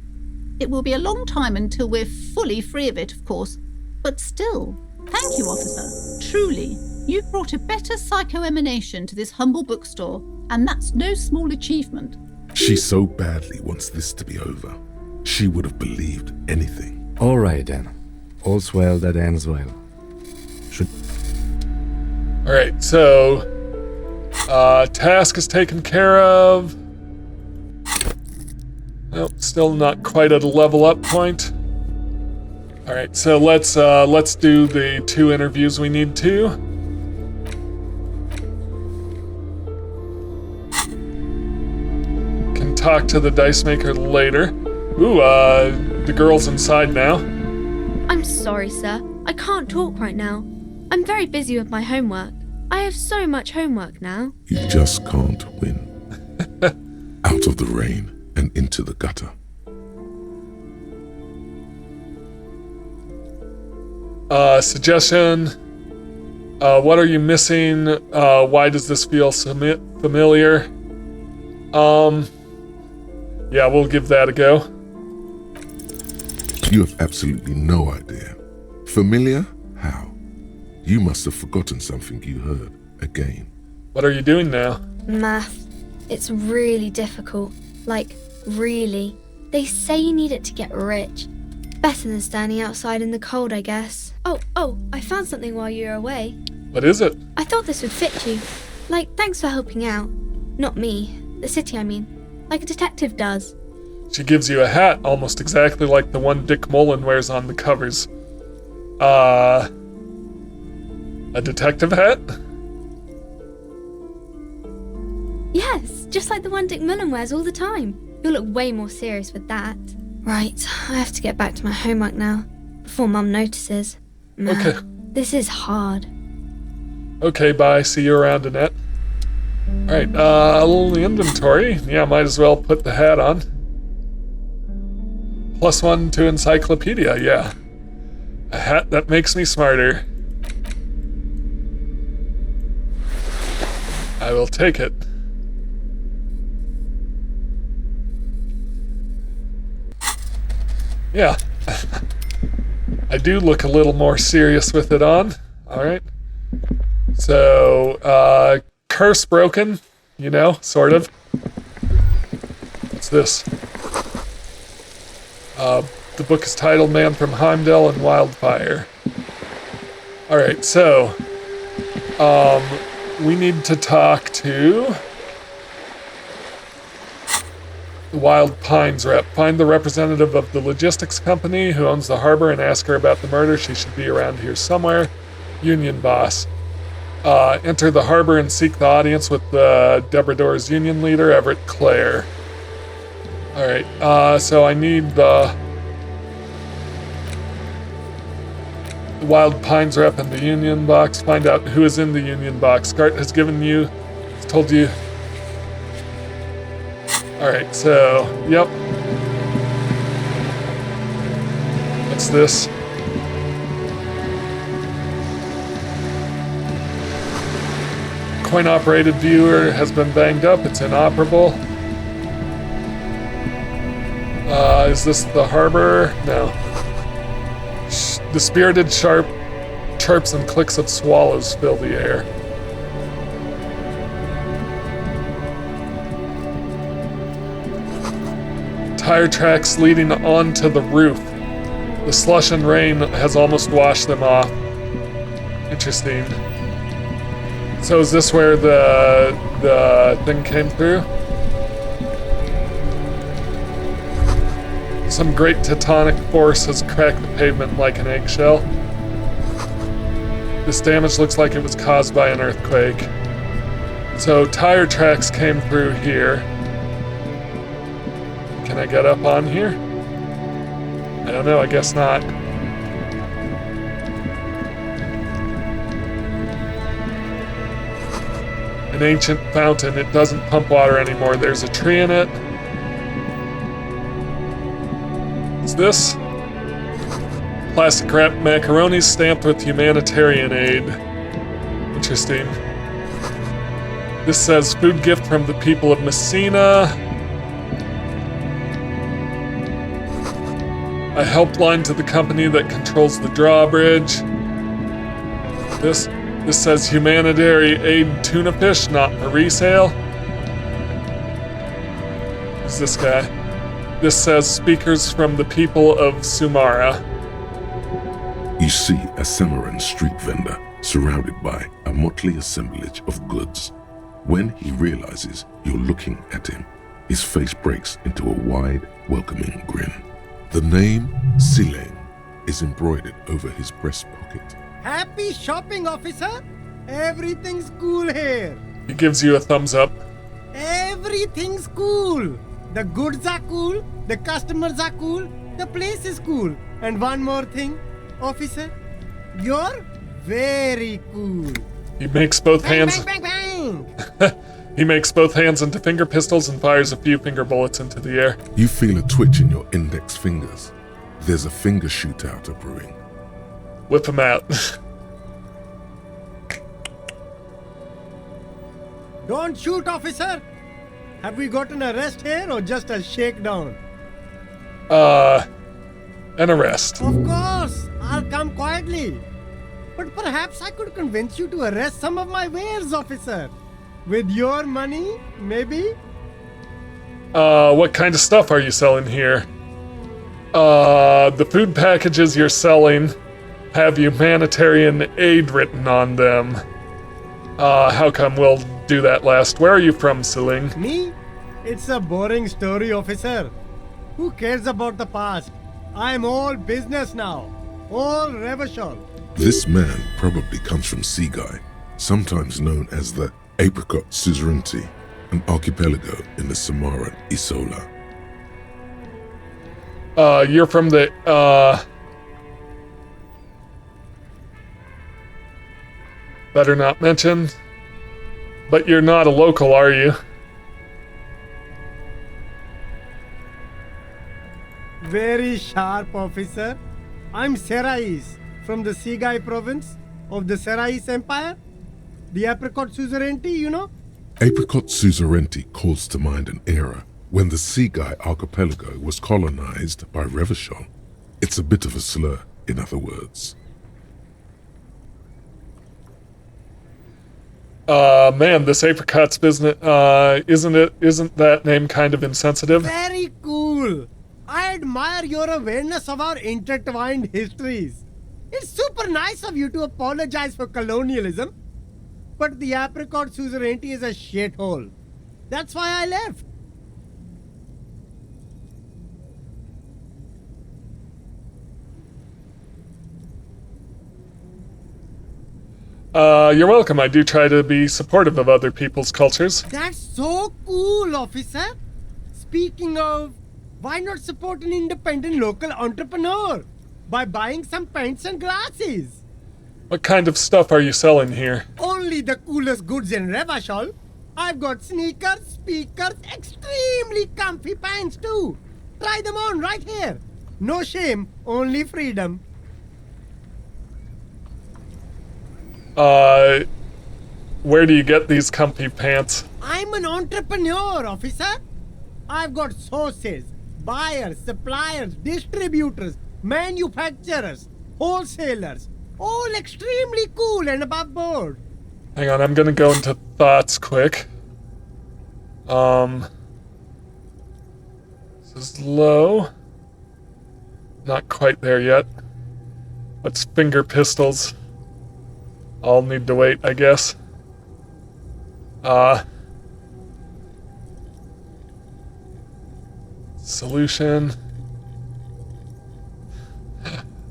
It will be a long time until we're fully free of it, of course. But still, thank you, officer. Truly, you've brought a better psycho-emanation to this humble bookstore, and that's no small achievement. She so badly wants this to be over. She would have believed anything. All right, then. All's well that ends well. Alright, so task is taken care of. Nope, still not quite at a level up point. Alright, so let's do the 2 interviews we need to. Can talk to the dice maker later. Ooh, the girl's inside now. I'm sorry, sir. I can't talk right now. I'm very busy with my homework. I have so much homework now. You just can't win. Out of the rain and into the gutter. Suggestion. What are you missing? Why does this feel familiar? Yeah, we'll give that a go. You have absolutely no idea. Familiar? How? You must have forgotten something you heard again. What are you doing now? Math. It's really difficult. Like, really. They say you need it to get rich. Better than standing outside in the cold, I guess. Oh, I found something while you were away. What is it? I thought this would fit you. Like, thanks for helping out. Not me. The city, I mean. Like a detective does. She gives you a hat almost exactly like the one Dick Mullen wears on the covers. A detective hat? Yes, just like the one Dick Mullen wears all the time. You'll look way more serious with that. Right, I have to get back to my homework now, before Mum notices. Man, Okay. This is hard. Okay, bye. See you around, Annette. Alright, a little inventory. Yeah, might as well put the hat on. +1 to encyclopedia, yeah. A hat that makes me smarter. I will take it. Yeah. I do look a little more serious with it on. Alright. So, curse broken, you know, sort of. What's this? The book is titled Man from Heimdall and Wildfire. Alright, so, we need to talk to the Wild Pines rep. Find the representative of the logistics company who owns the harbor and ask her about the murder. She should be around here somewhere. Union boss. Enter the harbor and seek the audience with the Debrador's union leader, Everett Clare. Alright, so I need the Wild Pines rep in the union box. Find out who is in the union box. Gart has told you. Alright, so, yep. What's this? Coin-operated viewer has been banged up. It's inoperable. Is this the harbor? No. The spirited chirps and clicks of swallows fill the air. Tire tracks leading onto the roof. The slush and rain has almost washed them off. Interesting. So is this where the thing came through? Some great tectonic force has cracked the pavement like an eggshell. This damage looks like it was caused by an earthquake. So tire tracks came through here. Can I get up on here? I don't know, I guess not. An ancient fountain. It doesn't pump water anymore. There's a tree in it. What's this? Plastic wrapped macaroni stamped with humanitarian aid. Interesting. This says food gift from the people of Messina. A helpline to the company that controls the drawbridge. This says humanitarian aid tuna fish, not for resale. Who's this guy? This says speakers from the people of Sumara. You see a Samaran street vendor surrounded by a motley assemblage of goods. When he realizes you're looking at him, his face breaks into a wide, welcoming grin. The name Sileng is embroidered over his breast pocket. Happy shopping, officer! Everything's cool here. He gives you a thumbs up. Everything's cool. The goods are cool, the customers are cool, the place is cool. And one more thing, officer, you're very cool. He makes both hands. Bang, bang, bang. He makes both hands into finger pistols and fires a few finger bullets into the air. You feel a twitch in your index fingers. There's a finger shootout brewing. Whip him out. Don't shoot, officer. Have we got an arrest here or just a shakedown? An arrest. Of course, I'll come quietly. But perhaps I could convince you to arrest some of my wares, officer. With your money, maybe? What kind of stuff are you selling here? The food packages you're selling have humanitarian aid written on them. How come? We'll do that last. Where are you from, Seling? Me? It's a boring story, officer. Who cares about the past? I'm all business now. All Revachol. This man probably comes from Seaguy, sometimes known as the Apricot Suzerainty, an archipelago in the Samaran Isola. You're from the, better not mention. But you're not a local, are you? Very sharp, officer. I'm Serais, from the Seaguy province of the Serais Empire. The Apricot Suzerainty, you know? Apricot Suzerainty calls to mind an era when the Seaguy archipelago was colonized by Revachol. It's a bit of a slur, in other words. Man, this apricot's business, isn't that name kind of insensitive? Very cool. I admire your awareness of our intertwined histories. It's super nice of you to apologize for colonialism. But the Apricot Suzerainty is a shithole. That's why I left. You're welcome. I do try to be supportive of other people's cultures. That's so cool, officer. Speaking of, why not support an independent local entrepreneur by buying some pens and glasses? What kind of stuff are you selling here? Only the coolest goods in Revachol. I've got sneakers, speakers, extremely comfy pants too. Try them on right here. No shame, only freedom. Where do you get these comfy pants? I'm an entrepreneur, officer. I've got sources, buyers, suppliers, distributors, manufacturers, wholesalers, all extremely cool and above board. Hang on, I'm gonna go into thoughts quick. This is low. Not quite there yet. What's finger pistols? I'll need to wait, I guess. Solution.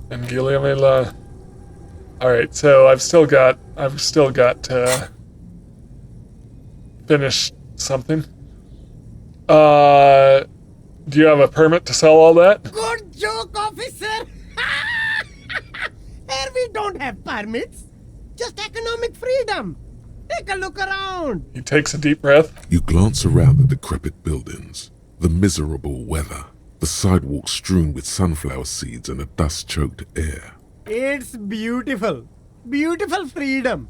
And Guillemela. Alright, so I've still got to finish something. Do you have a permit to sell all that? Good joke, officer. Here we don't have permits. Just economic freedom. Take a look around. He takes a deep breath. You glance around the decrepit buildings, the miserable weather, the sidewalks strewn with sunflower seeds and a dust-choked air. It's beautiful. Beautiful freedom.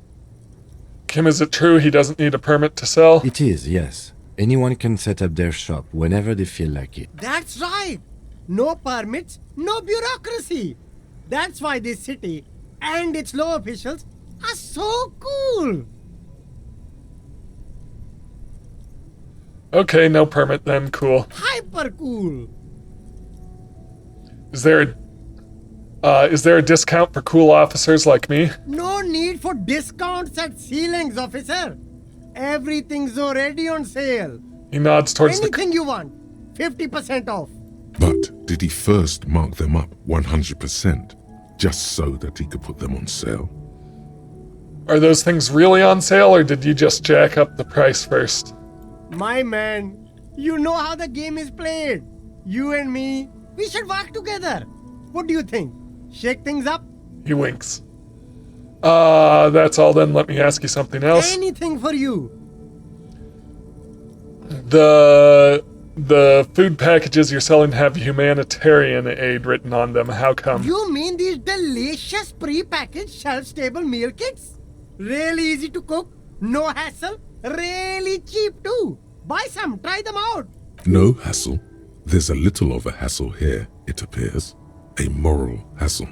Kim, is it true he doesn't need a permit to sell? It is, yes. Anyone can set up their shop whenever they feel like it. That's right. No permits, no bureaucracy. That's why this city and its law officials are so cool. Okay, no permit then, cool. Hyper cool. Is there a discount for cool officers like me? No need for discounts at ceilings, officer. Everything's already on sale. He nods towards Anything you want, 50% off. But did he first mark them up 100%, just so that he could put them on sale? Are those things really on sale, or did you just jack up the price first? My man, you know how the game is played. You and me, we should work together. What do you think? Shake things up? He winks. That's all then. Let me ask you something else. Anything for you. The food packages you're selling have humanitarian aid written on them. How come? You mean these delicious pre-packaged shelf-stable meal kits? Really easy to cook, no hassle, really cheap too. Buy some, try them out. No hassle. There's a little of a hassle here, it appears. A moral hassle.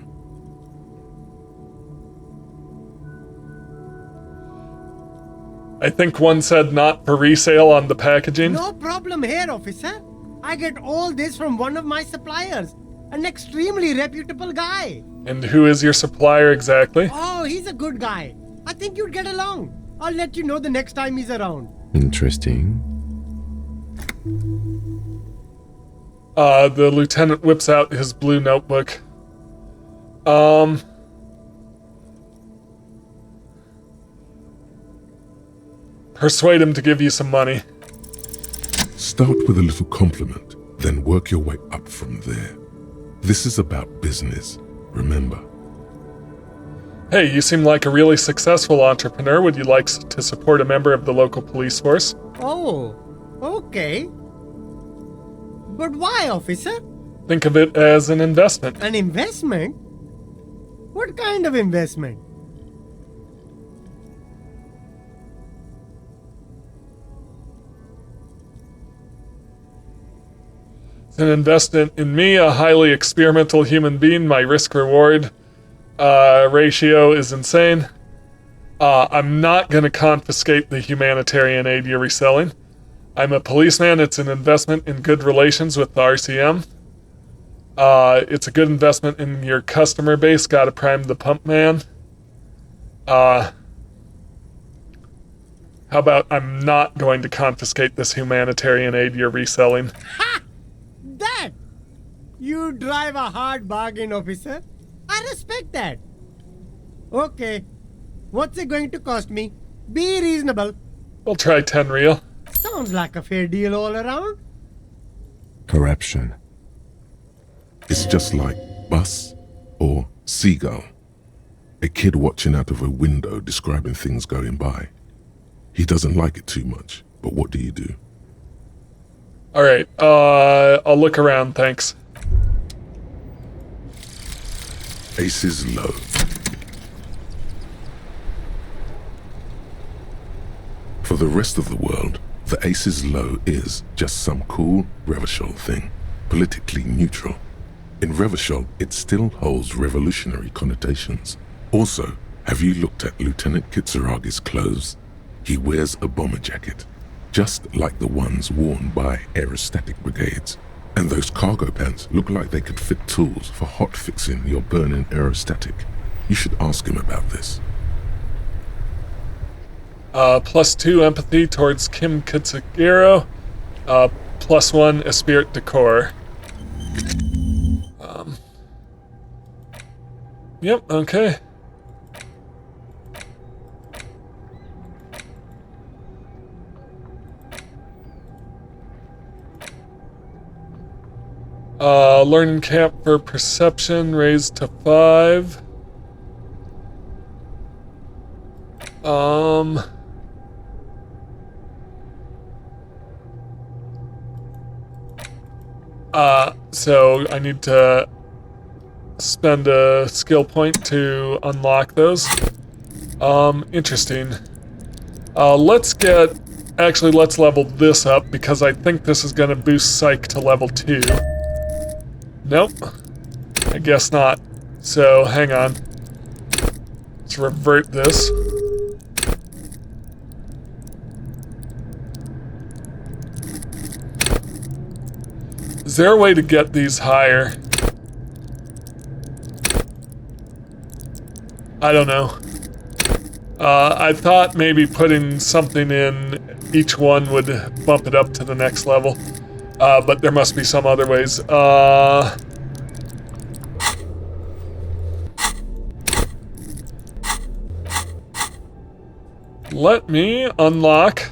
I think one said not for resale on the packaging. No problem here, officer. I get all this from one of my suppliers, An extremely reputable guy. And who is your supplier exactly? Oh, he's a good guy. I think you'd get along. I'll let you know the next time he's around. Interesting. The lieutenant whips out his blue notebook. Persuade him to give you some money. Start with a little compliment, then work your way up from there. This is about business, remember. Hey, you seem like a really successful entrepreneur. Would you like to support a member of the local police force? Oh, okay. But why, officer? Think of it as an investment. An investment? What kind of investment? It's an investment in me, a highly experimental human being. My risk-reward ratio is insane. I'm not going to confiscate the humanitarian aid you're reselling. I'm a policeman. It's an investment in good relations with the RCM. It's a good investment in your customer base. Gotta prime the pump man. How about I'm not going to confiscate this humanitarian aid you're reselling? Ha! That! You drive a hard bargain, officer. I respect that. Okay. What's it going to cost me? Be reasonable. We'll try 10 real. Sounds like a fair deal all around. Corruption. It's just like bus or seagull. A kid watching out of a window describing things going by. He doesn't like it too much, but what do you do? Alright, I'll look around, thanks. Ace is low. For the rest of the world, the ace is low is just some cool Revachol thing, politically neutral. In Revachol, it still holds revolutionary connotations. Also, have you looked at Lieutenant Kitsuragi's clothes? He wears a bomber jacket, just like the ones worn by aerostatic brigades. And those cargo pants look like they could fit tools for hot fixing your burning aerostatic. You should ask him about this. +2 empathy towards Kim Kitsugiro. +1 esprit de corps. Yep, okay. Learning camp for perception raised to 5. So I need to spend a skill point to unlock those. Interesting. Let's level this up because I think this is gonna boost Psych to level 2. Nope. I guess not. So, hang on. Let's revert this. Is there a way to get these higher? I don't know. I thought maybe putting something in each one would bump it up to the next level. But there must be some other ways. Let me unlock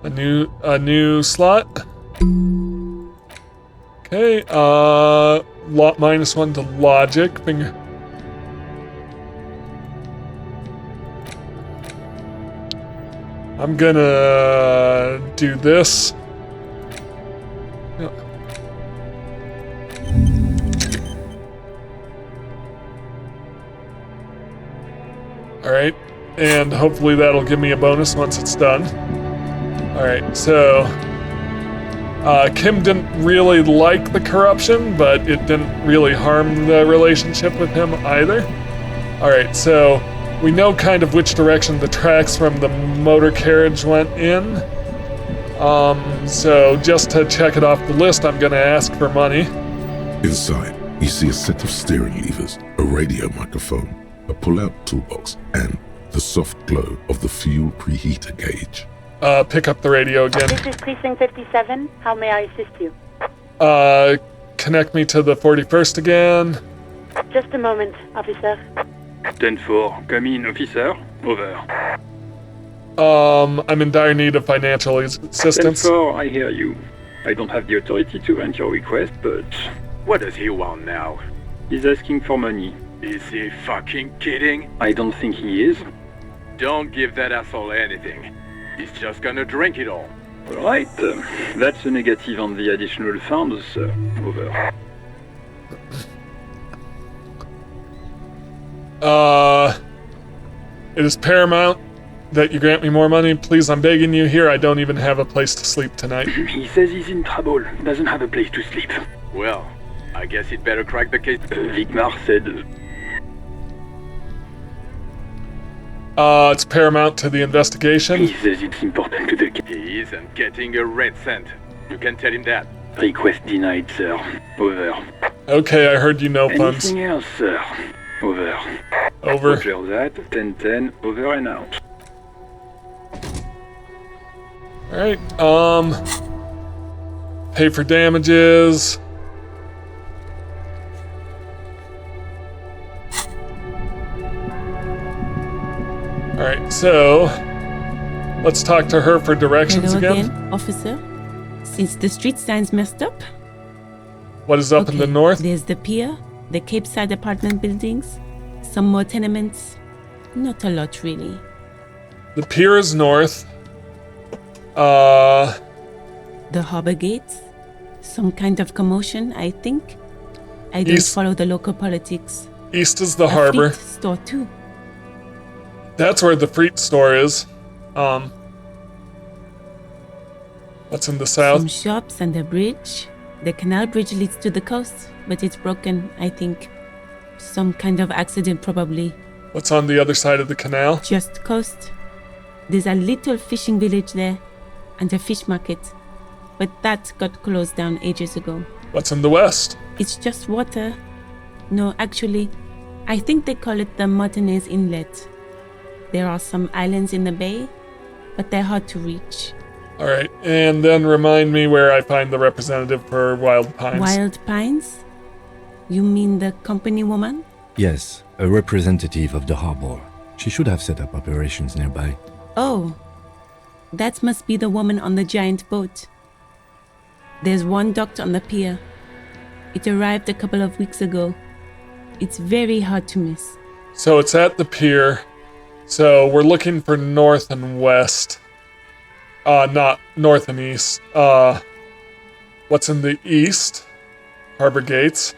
a new slot. Okay, -1 to logic. I'm gonna do this. Alright, and hopefully that'll give me a bonus once it's done. Alright, so Kim didn't really like the corruption, but it didn't really harm the relationship with him either. Alright, so we know kind of which direction the tracks from the motor carriage went in. So just to check it off the list, I'm gonna ask for money. Inside, you see a set of steering levers, a radio microphone, a pull-out toolbox, and the soft glow of the fuel preheater gauge. Pick up the radio again. This is Precinct 57. How may I assist you? Connect me to the 41st again. Just a moment, officer. 10-4, come in, officer. Over. I'm in dire need of financial assistance. 10-4, I hear you. I don't have the authority to grant your request, but... What does he want now? He's asking for money. Is he fucking kidding? I don't think he is. Don't give that asshole anything. He's just gonna drink it all. Alright, that's a negative on the additional funds, sir. Over. It is paramount that you grant me more money. Please, I'm begging you here. I don't even have a place to sleep tonight. He says he's in trouble. Doesn't have a place to sleep. Well, I guess he'd better crack the case. Vicmar said... It's paramount to the investigation. He says it's important to the case. He isn't getting a red cent. You can tell him that. Request denied, sir. Over. Okay, I heard you know funds. Anything else, sir? Over. Over. Roger that. 10-10. Over and out. Alright, pay for damages. Alright, so let's talk to her for directions again. Officer. Since the street sign's messed up. What is up in the north? There's the pier, the Cape Side apartment buildings, some more tenements. Not a lot, really. The pier is north. The harbor gates. Some kind of commotion, I think. I don't follow the local politics. East is the harbor. Fleet store too. That's where the Freet store is. What's in the south? Some shops and a bridge. The canal bridge leads to the coast, but it's broken, I think. Some kind of accident, probably. What's on the other side of the canal? Just coast. There's a little fishing village there, and a fish market. But that got closed down ages ago. What's in the west? It's just water. No, actually, I think they call it the Martinez Inlet. There are some islands in the bay, but they're hard to reach. Alright, and then remind me where I find the representative for Wild Pines. Wild Pines? You mean the company woman? Yes, a representative of the harbor. She should have set up operations nearby. Oh, that must be the woman on the giant boat. There's one docked on the pier. It arrived a couple of weeks ago. It's very hard to miss. So it's at the pier. So we're looking for north and west. Not north and east. What's in the east? Harbor gates.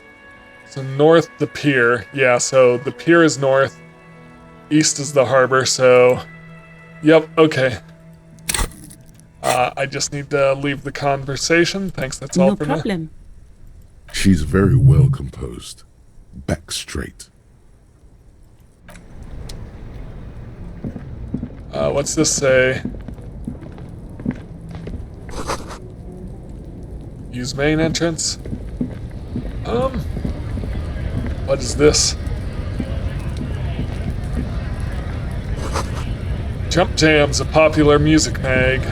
So north, the pier. Yeah, so the pier is north. East is the harbor, so... Yep, okay. I just need to leave the conversation. Thanks, that's all for now. No problem. She's very well composed. Back straight. What's this say? Use main entrance. What is this? Jump Jam's a popular music mag.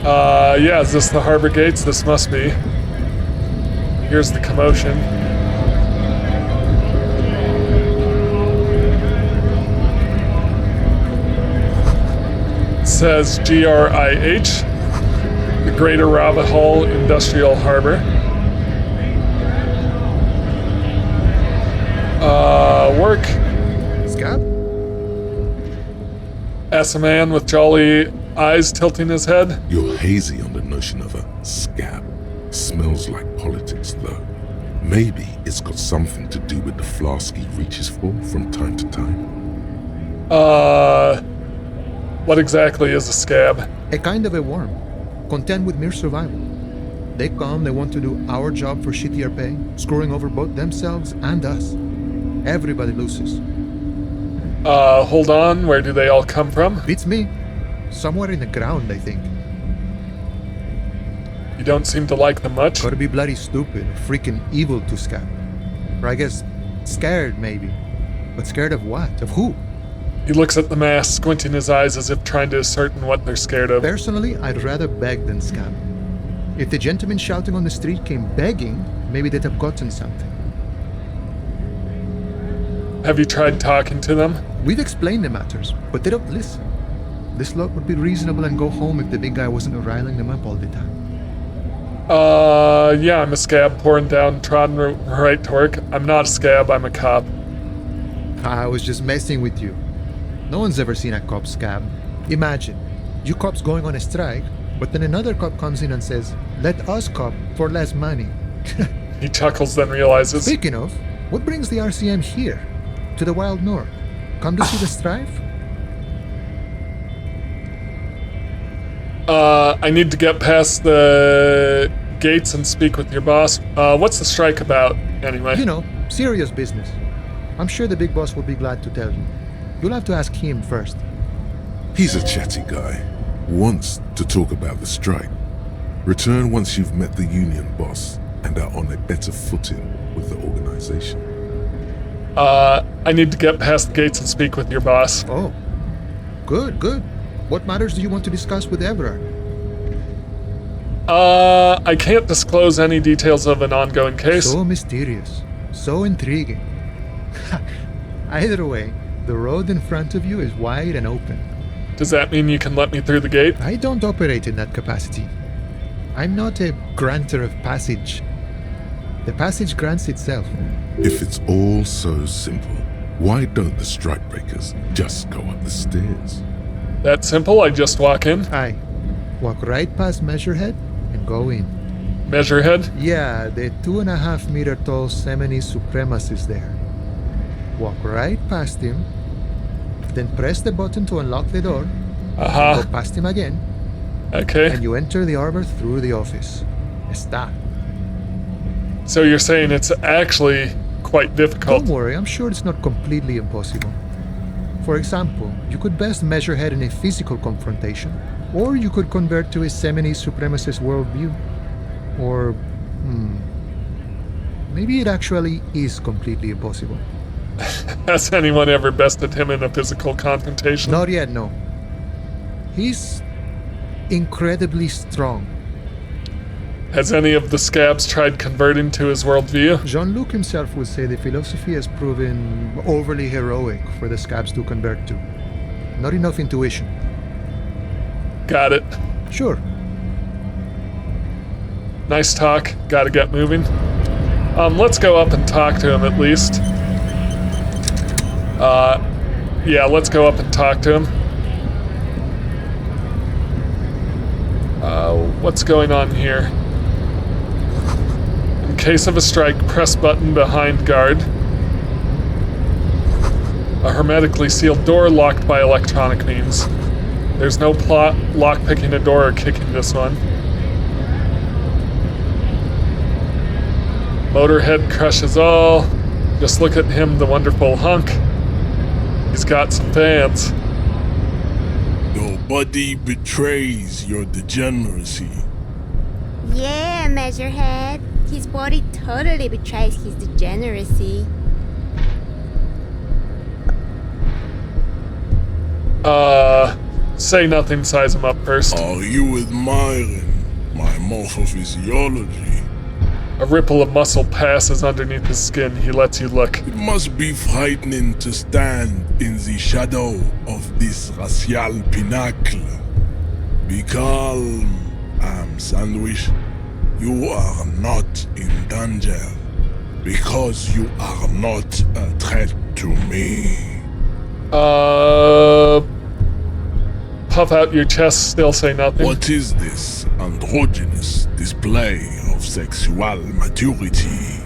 Yeah, is this the harbor gates? This must be. Here's the commotion. It says GRIH, the Greater Ravahol Industrial Harbor. Work. Scab? Ask a man with jolly eyes tilting his head. You're hazy on the notion of a scab. Smells like politics, though. Maybe it's got something to do with the flask he reaches for from time to time. What exactly is a scab? A kind of a worm, content with mere survival. They come, they want to do our job for shittier pay, screwing over both themselves and us. Everybody loses. Hold on, where do they all come from? Beats me. Somewhere in the ground, I think. don't seem to like them much. Gotta be bloody stupid or freaking evil to Scab. Or I guess scared, maybe. But scared of what? Of who? He looks at the mask, squinting his eyes as if trying to ascertain what they're scared of. Personally, I'd rather beg than scab. If the gentleman shouting on the street came begging, maybe they'd have gotten something. Have you tried talking to them? We've explained the matters, but they don't listen. This lot would be reasonable and go home if the big guy wasn't riling them up all the time. Yeah, I'm a scab pouring down trodden right to work. I'm not a scab, I'm a cop. I was just messing with you. No one's ever seen a cop scab. Imagine, you cops going on a strike, but then another cop comes in and says, "Let us cop for less money." He chuckles, then realizes. Speaking of, what brings the RCM here? To the Wild North? Come to see the strife? I need to get past the gates and speak with your boss. What's the strike about, anyway? You know, serious business. I'm sure the big boss will be glad to tell you. You'll have to ask him first. He's a chatty guy. Wants to talk about the strike. Return once you've met the union boss and are on a better footing with the organization. I need to get past the gates and speak with your boss. Oh, good, good. What matters do you want to discuss with Everard? I can't disclose any details of an ongoing case. So mysterious. So intriguing. Either way, the road in front of you is wide and open. Does that mean you can let me through the gate? I don't operate in that capacity. I'm not a granter of passage. The passage grants itself. If it's all so simple, why don't the strikebreakers just go up the stairs? That simple? I just walk in? Aye. Walk right past Measurehead and go in. Measurehead? Yeah, the 2.5 meter tall Semini supremacist there. Walk right past him, then press the button to unlock the door. Uh-huh. Go past him again. Okay. And you enter the arbor through the office. Está. So you're saying it's actually quite difficult? Don't worry, I'm sure it's not completely impossible. For example, you could best Measurehead in a physical confrontation, or you could convert to a Semini supremacist worldview. Or, maybe it actually is completely impossible. Has anyone ever bested him in a physical confrontation? Not yet, no. He's incredibly strong. Has any of the scabs tried converting to his worldview? Jean-Luc himself would say the philosophy has proven overly heroic for the scabs to convert to. Not enough intuition. Got it. Sure. Nice talk. Gotta get moving. Let's go up and talk to him at least. Yeah, let's go up and talk to him. What's going on here? In case of a strike, press button behind guard. A hermetically sealed door locked by electronic means. There's no plot lock-picking a door or kicking this one. Motorhead crushes all. Just look at him, the wonderful hunk. He's got some fans. Nobody betrays your degeneracy. Yeah, Measurehead. His body totally betrays his degeneracy. Say nothing, size him up first. Are you admiring my morphophysiology? A ripple of muscle passes underneath his skin. He lets you look. It must be frightening to stand in the shadow of this racial pinnacle. Be calm, Sandwich. You are not in danger because you are not a threat to me. Puff out your chest, still say nothing. What is this androgynous display of sexual maturity?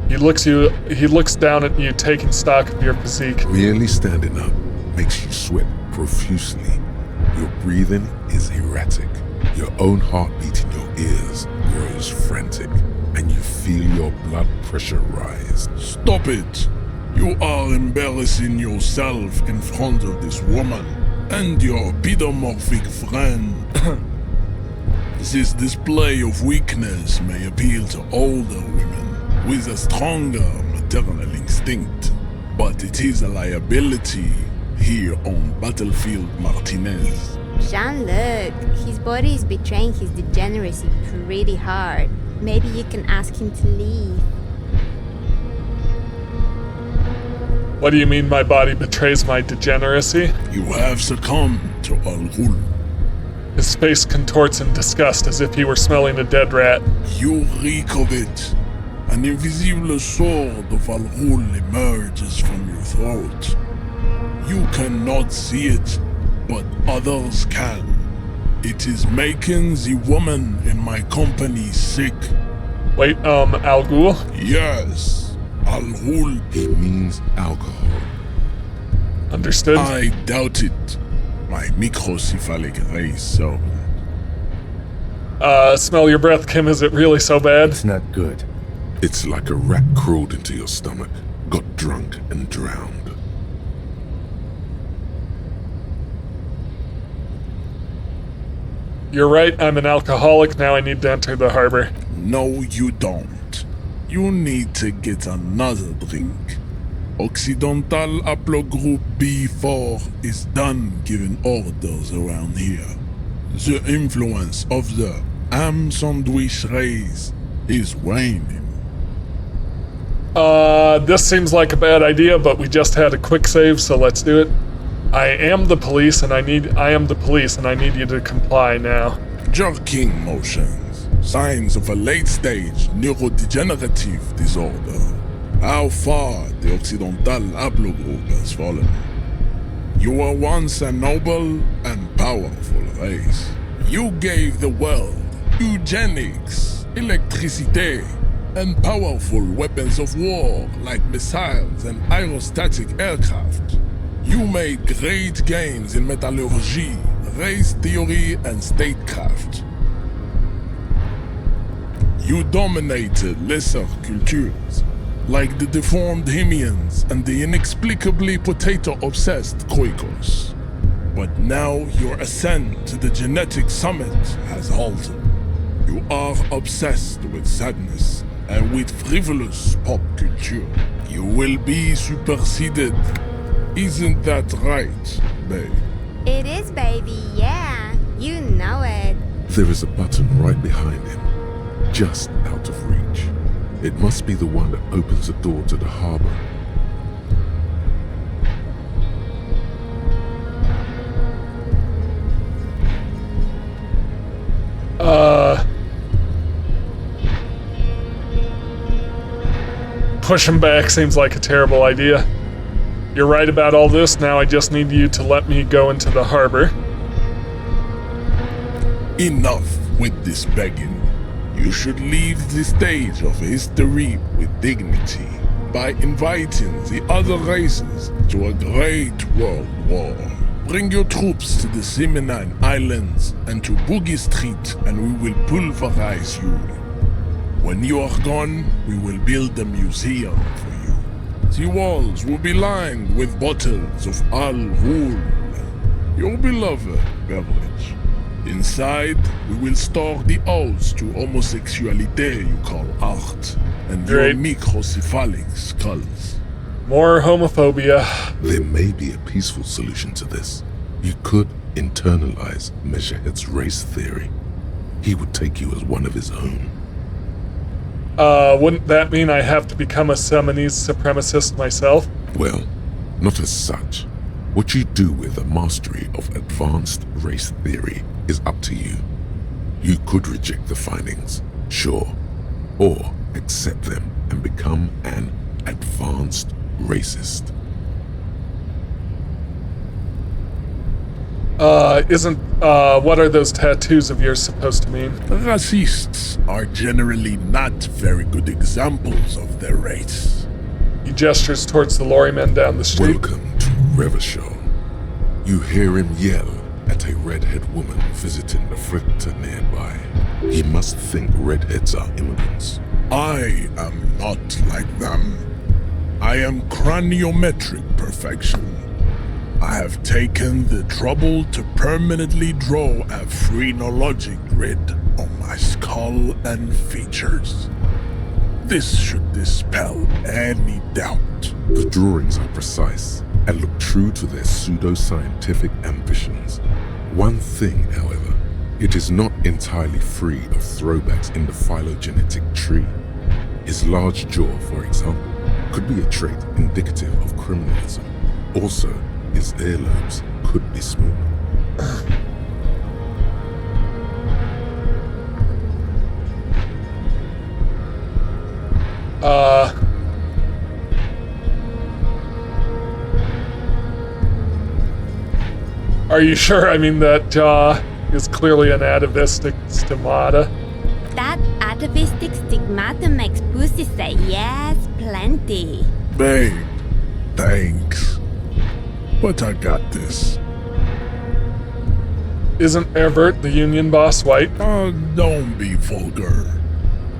He looks down at you, taking stock of your physique. Merely standing up makes you sweat profusely. Your breathing is erratic. Your own heartbeat in your ears grows frantic, and you feel your blood pressure rise. Stop it! You are embarrassing yourself in front of this woman and your pedomorphic friend. This display of weakness may appeal to older women with a stronger maternal instinct, but it is a liability here on Battlefield Martinez. Jean-Luc, his body is betraying his degeneracy pretty hard. Maybe you can ask him to leave. What do you mean my body betrays my degeneracy? You have succumbed to Al Ghul. His face contorts in disgust as if he were smelling a dead rat. You reek of it. An invisible sword of Al Ghul emerges from your throat. You cannot see it, but others can. It is making the woman in my company sick. Wait, Al Ghul? Yes, Al Ghul. He means alcohol. Understood? I doubt it. My microcephalic race, so... Smell your breath, Kim. Is it really so bad? It's not good. It's like a rat crawled into your stomach, got drunk and drowned. You're right, I'm an alcoholic. Now I need to enter the harbor. No, you don't. You need to get another drink. Occidental Haplogroup B4 is done giving orders around here. The influence of the ham sandwich race is waning. This seems like a bad idea, but we just had a quick save, so let's do it. I am the police, and I need you to comply now. Jerking motions. Signs of a late-stage neurodegenerative disorder. How far the Occidental Haplogroup has fallen. You were once a noble and powerful race. You gave the world eugenics, electricity, and powerful weapons of war like missiles and aerostatic aircraft. You made great gains in metallurgy, race theory, and statecraft. You dominated lesser cultures, like the deformed Hemians and the inexplicably potato-obsessed Quakers. But now your ascent to the genetic summit has halted. You are obsessed with sadness and with frivolous pop culture. You will be superseded. Isn't that right, babe? It is, baby, yeah. You know it. There is a button right behind him, just out of reach. It must be the one that opens the door to the harbor. Push him back seems like a terrible idea. You're right about all this. Now I just need you to let me go into the harbor. Enough with this begging. You should leave the stage of history with dignity by inviting the other races to a great world war. Bring your troops to the Seminine Islands and to Boogie Street, and we will pulverize you. When you are gone, we will build a museum for you. The walls will be lined with bottles of Al Ghul, your beloved beverage. Inside, we will store the odes to homosexuality you call art, and your microcephalic skulls. More homophobia. There may be a peaceful solution to this. You could internalize Measurehead's race theory. He would take you as one of his own. Wouldn't that mean I have to become a Seminese supremacist myself? Well, not as such. What you do with a mastery of advanced race theory is up to you. You could reject the findings, sure, or accept them and become an advanced racist. What are those tattoos of yours supposed to mean? Racists are generally not very good examples of their race. He gestures towards the lorrymen down the street. Welcome to Revachol. You hear him yell at a redhead woman visiting the fritter nearby. He must think redheads are immigrants. I am not like them. I am craniometric perfection. I have taken the trouble to permanently draw a phrenologic grid. on my skull and features. This should dispel any doubt. The drawings are precise and look true to their pseudo-scientific ambitions. One thing, however, it is not entirely free of throwbacks in the phylogenetic tree. His large jaw, for example, could be a trait indicative of criminalism. Also, his earlobes could be small. Are you sure? I mean, that jaw is clearly an atavistic stigmata. That atavistic stigmata makes pussy say yes, plenty. Babe, thanks. But I got this. Isn't Everett, the union boss, white? Don't be vulgar.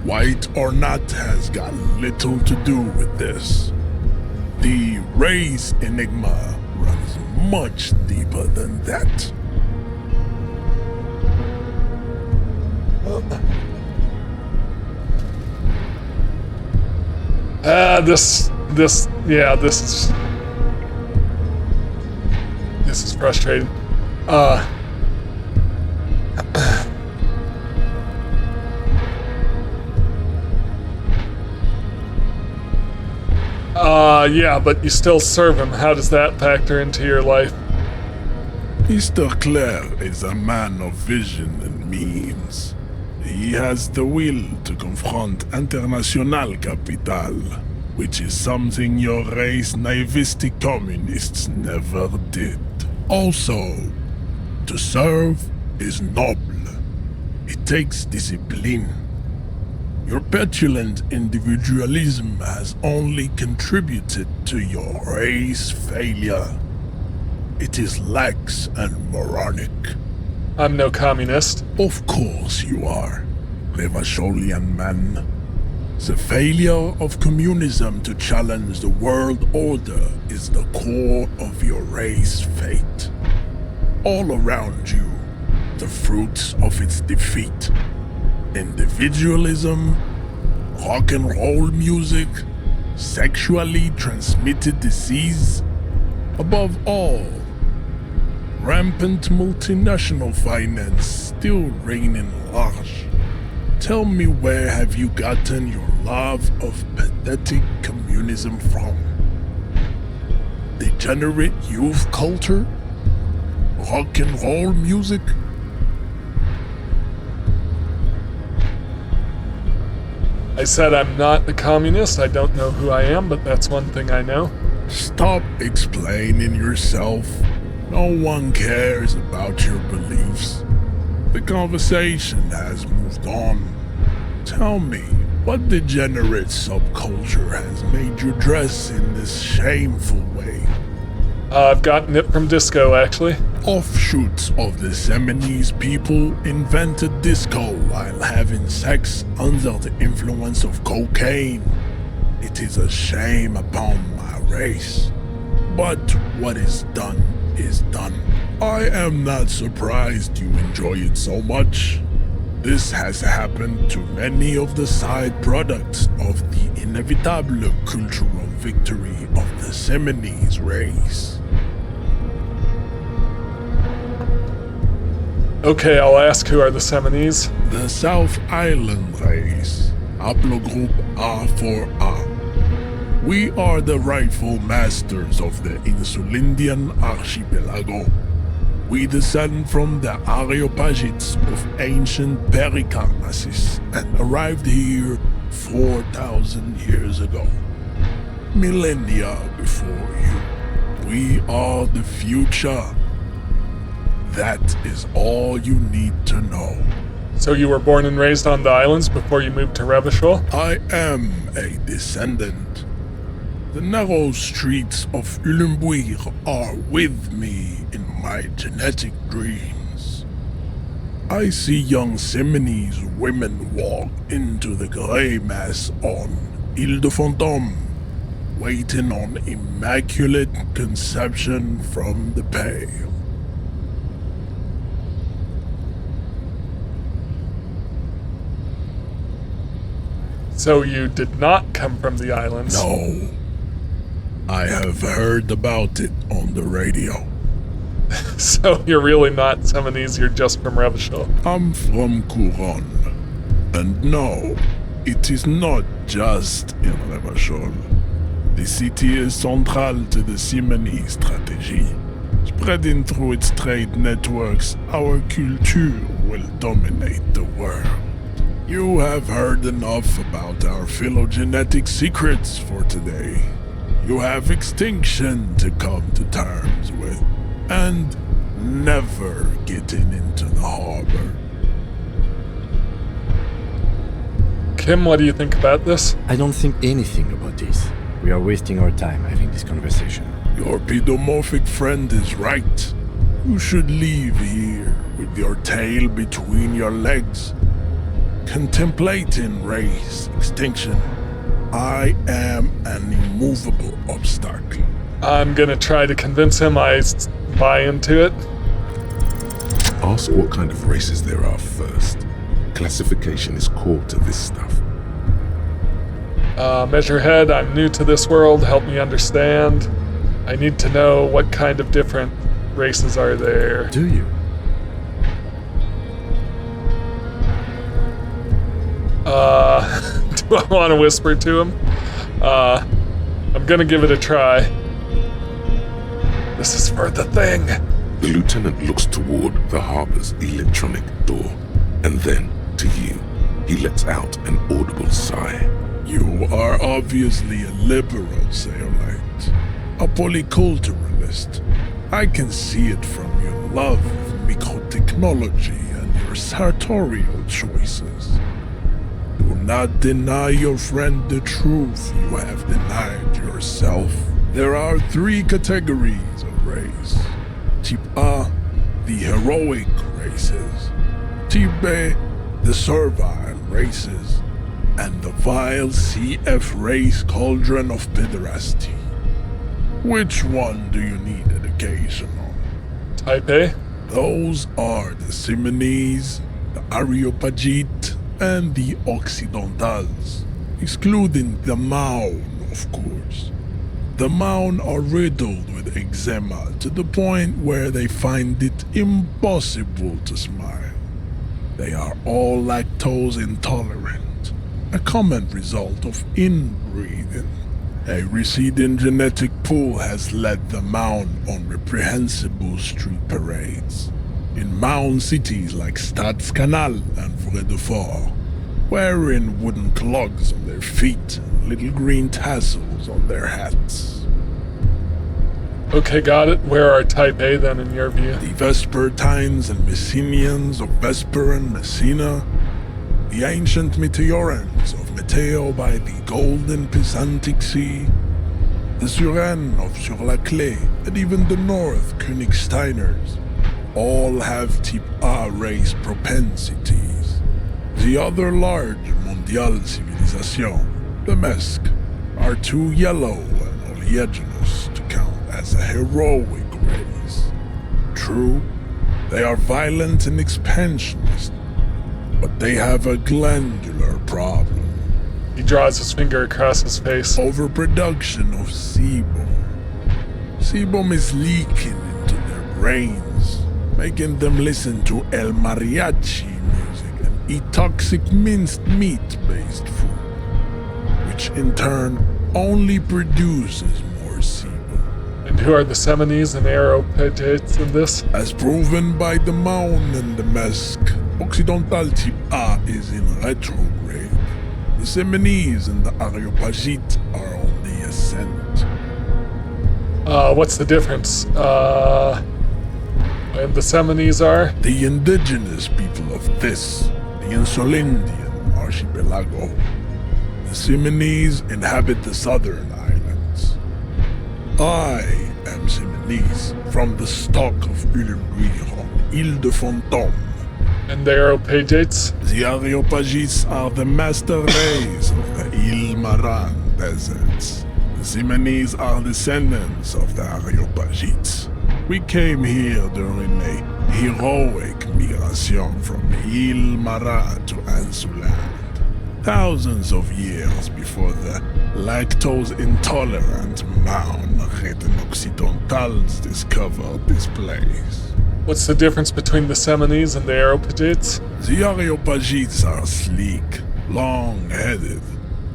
White or not has got little to do with this. The race enigma runs much deeper than that. This is frustrating. Yeah, but you still serve him. How does that factor into your life? Mr. Claire is a man of vision and means. He has the will to confront international capital, which is something your race naivistic communists never did. Also, to serve is noble. It takes discipline. Your petulant individualism has only contributed to your race failure. It is lax and moronic. I'm no communist. Of course you are, Levasholian man. The failure of communism to challenge the world order is the core of your race fate. All around you, the fruits of its defeat. Individualism, rock and roll music, sexually transmitted disease, above all, rampant multinational finance still reigning large. Tell me, where have you gotten your love of pathetic communism from? Degenerate youth culture? Rock and roll music? I said I'm not a communist. I don't know who I am, but that's one thing I know. Stop explaining yourself. No one cares about your beliefs. The conversation has moved on. Tell me, what degenerate subculture has made you dress in this shameful way? I've gotten it from disco, actually. Offshoots of the Seminoles people invented disco while having sex under the influence of cocaine. It is a shame upon my race. But what is done is done. I am not surprised you enjoy it so much. This has happened to many of the side products of the inevitable cultural victory of the Seminoles race. Okay, I'll ask, who are the Seminoles? The South Island race, haplogroup A4A. We are the rightful masters of the Insulindian archipelago. We descend from the Areopagites of ancient Pericarnassus and arrived here 4,000 years ago. Millennia before you. We are the future. That is all you need to know. So you were born and raised on the islands before you moved to Revachol? I am a descendant. The narrow streets of Ulimbuir are with me in my genetic dreams. I see young Seminoles women walk into the grey mass on Ile de Fantôme, waiting on immaculate conception from the pale. So you did not come from the islands? No. I have heard about it on the radio. So you're really not Seminese, you're just from Revachol? I'm from Couronne. And no, it is not just in Revachol. The city is central to the Simonese strategy. Spreading through its trade networks, our culture will dominate the world. You have heard enough about our phylogenetic secrets for today. You have extinction to come to terms with, and never getting into the harbor. Kim, what do you think about this? I don't think anything about this. We are wasting our time having this conversation. Your pedomorphic friend is right. You should leave here with your tail between your legs, contemplating race extinction. I am an immovable obstacle. I'm gonna try to convince him I buy into it. Ask what kind of races there are first. Classification is core to this stuff. Measurehead, I'm new to this world, help me understand. I need to know what kind of different races are there. Do you? Do I want to whisper to him? I'm gonna give it a try. This is for the thing. The lieutenant looks toward the harbor's electronic door, and then to you. He lets out an audible sigh. You are obviously a liberal, Zeolite. A polyculturalist. I can see it from your love of microtechnology and your sartorial choices. Do not deny your friend the truth you have denied yourself. There are 3 categories of race. Type A, the heroic races. Type B, the servile races. And the vile CF race cauldron of pederasty. Which one do you need education on? Type A? Those are the Simonese, the Areopagite, and the Occidentals, excluding the Maun, of course. The Maun are riddled with eczema to the point where they find it impossible to smile. They are all lactose intolerant, a common result of inbreeding. A receding genetic pool has led the Maun on reprehensible street parades. In Maun cities like Stadskanal and Vredefort, wearing wooden clogs on their feet and little green tassels on their hats. Okay, got it. Where are Type A then, in your view? The Vespertines and Messenians of Vesper and Messina, the ancient Meteorans of Meteo by the golden Pisantic Sea, the Suren of Sur-la-Clé, and even the North Königsteiners, all have Type A race propensities. The other large Mondial civilization, the Mesk, are too yellow and oleaginous to count as a heroic race. True, they are violent and expansionist, but they have a glandular problem. He draws his finger across his face. Overproduction of sebum. Sebum is leaking into their brains, making them listen to El Mariachi music and eat toxic minced meat-based food, which in turn only produces more sebum. And who are the Seminese and Aeropagites in this? As proven by the Maun and the Mesk, Occidental Type A is in retrograde. The Seminese and the Areopagite are on the ascent. What's the difference? And the Seminese are? The indigenous people of this, the Insulindian archipelago. The Seminese inhabit the southern islands. I am Seminese, from the stock of Ulumbuir on Ile de Fantôme. And the Aeropagites? The Areopagites are the master race of the Ile Maran deserts. The Simonese are descendants of the Areopagites. We came here during a heroic migration from Ile Maran to Ansuland. thousands of years before the lactose-intolerant Maun Occidentals discovered this place. What's the difference between the Seminoles and the Areopagites? The Areopagites are sleek, long-headed.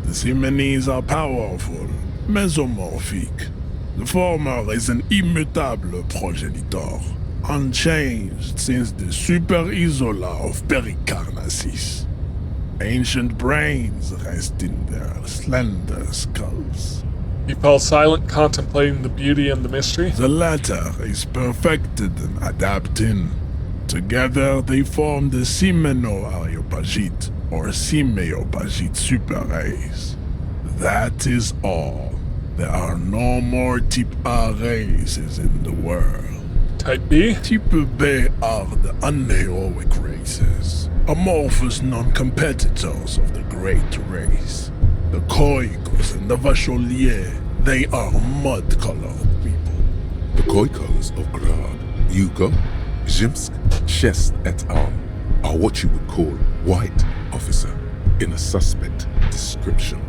The Seminoles are powerful, mesomorphic. The former is an immutable progenitor, unchanged since the Super Isola of Pericarnassus. Ancient brains rest in their slender skulls. You fall silent, contemplating the beauty and the mystery? The latter is perfected and adapting. Together they form the Semino-Areopagite, or Simeopagite superrace. That is all. There are no more Type A races in the world. Type B? Type B are the unheroic races, amorphous non-competitors of the great race. The Khoikos and the Vacholiers, they are mud-colored people. The Khoikos of Grad, Yugo, Zhimsk, Shest et al. Are what you would call white, officer, in a suspect description.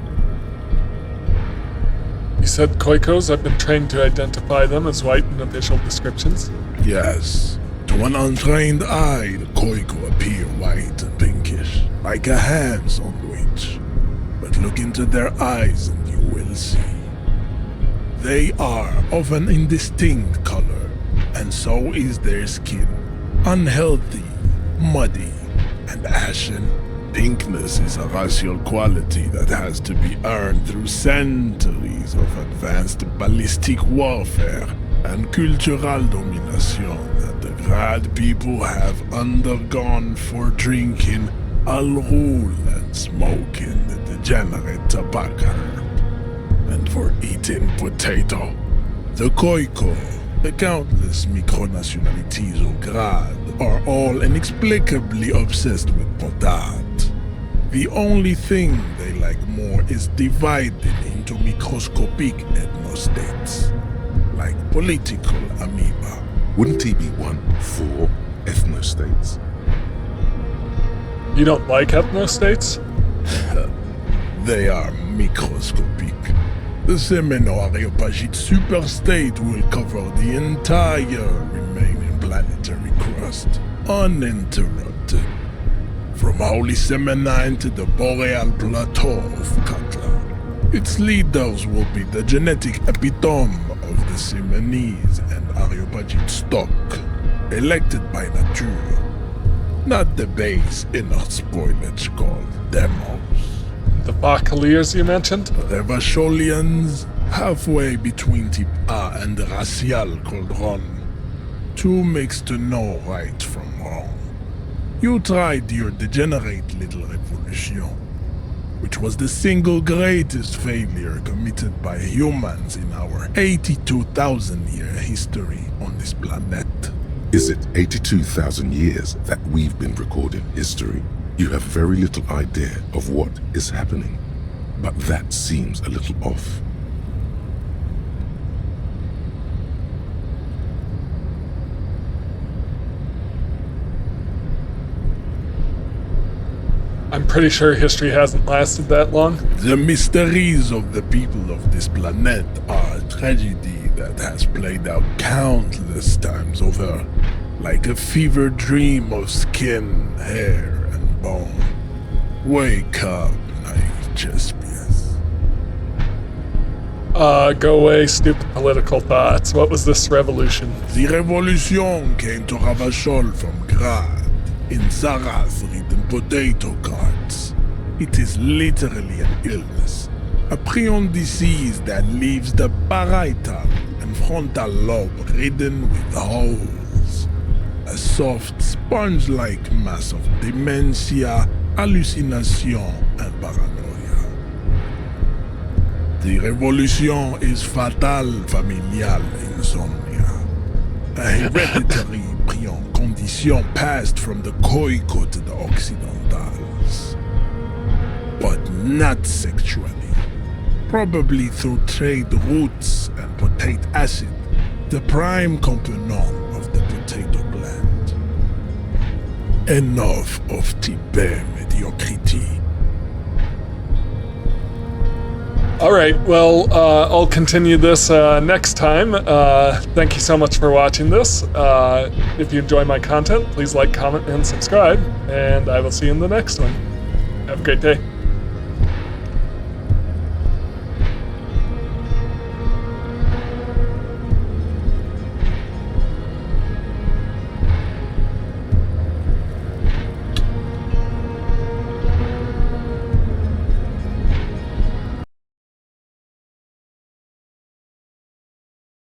You said Khoikos. I've been trained to identify them as white in official descriptions. Yes. To an untrained eye, the Khoiko appear white and pinkish, like a ham sandwich. But look into their eyes and you will see. They are of an indistinct color, and so is their skin. Unhealthy, muddy, and ashen. Pinkness is a racial quality that has to be earned through centuries of advanced ballistic warfare and cultural domination that the Grad people have undergone for drinking Al-Rul and smoking the degenerate tobacco herb, and for eating potato. The Khoiko, the countless micronationalities of Grad, are all inexplicably obsessed with potat. The only thing they like more is dividing into microscopic ethnostates, like political amoeba. Wouldn't he be one for ethnostates? You don't like ethnostates? They are microscopic. The Semino-Areopagite superstate will cover the entire remaining planetary crust, uninterrupted. From Holy Semenine to the Boreal Plateau of Katla. Its leaders will be the genetic epitome of the Semenese and Areopagite stock, elected by nature, not the base inner spoilage called demos. The Bacaliers you mentioned? The Vacholians, halfway between Type A and the racial called Ron. Two makes to know right from wrong. You tried your degenerate little revolution, which was the single greatest failure committed by humans in our 82,000-year history on this planet. Is it 82,000 years that we've been recording history? You have very little idea of what is happening, but that seems a little off. I'm pretty sure history hasn't lasted that long. The mysteries of the people of this planet are a tragedy that has played out countless times over, like a fever dream of skin, hair, and bone. Wake up, naive Chespius. Go away, stupid political thoughts. What was this revolution? The revolution came to Ravachol from Grad, in Zaraz-ridden potato carts. It is literally an illness, a prion disease that leaves the parietal and frontal lobe ridden with holes. A soft, sponge-like mass of dementia, hallucination, and paranoia. The revolution is fatal familial insomnia, a hereditary prion condition passed from the Khoiko to the Occidentals. But not sexually. Probably through trade roots and potate acid, the prime component of the potato plant. Enough of Type mediocrity. All right, well, I'll continue this next time. Thank you so much for watching this. If you enjoy my content, please like, comment, and subscribe, and I will see you in the next one. Have a great day.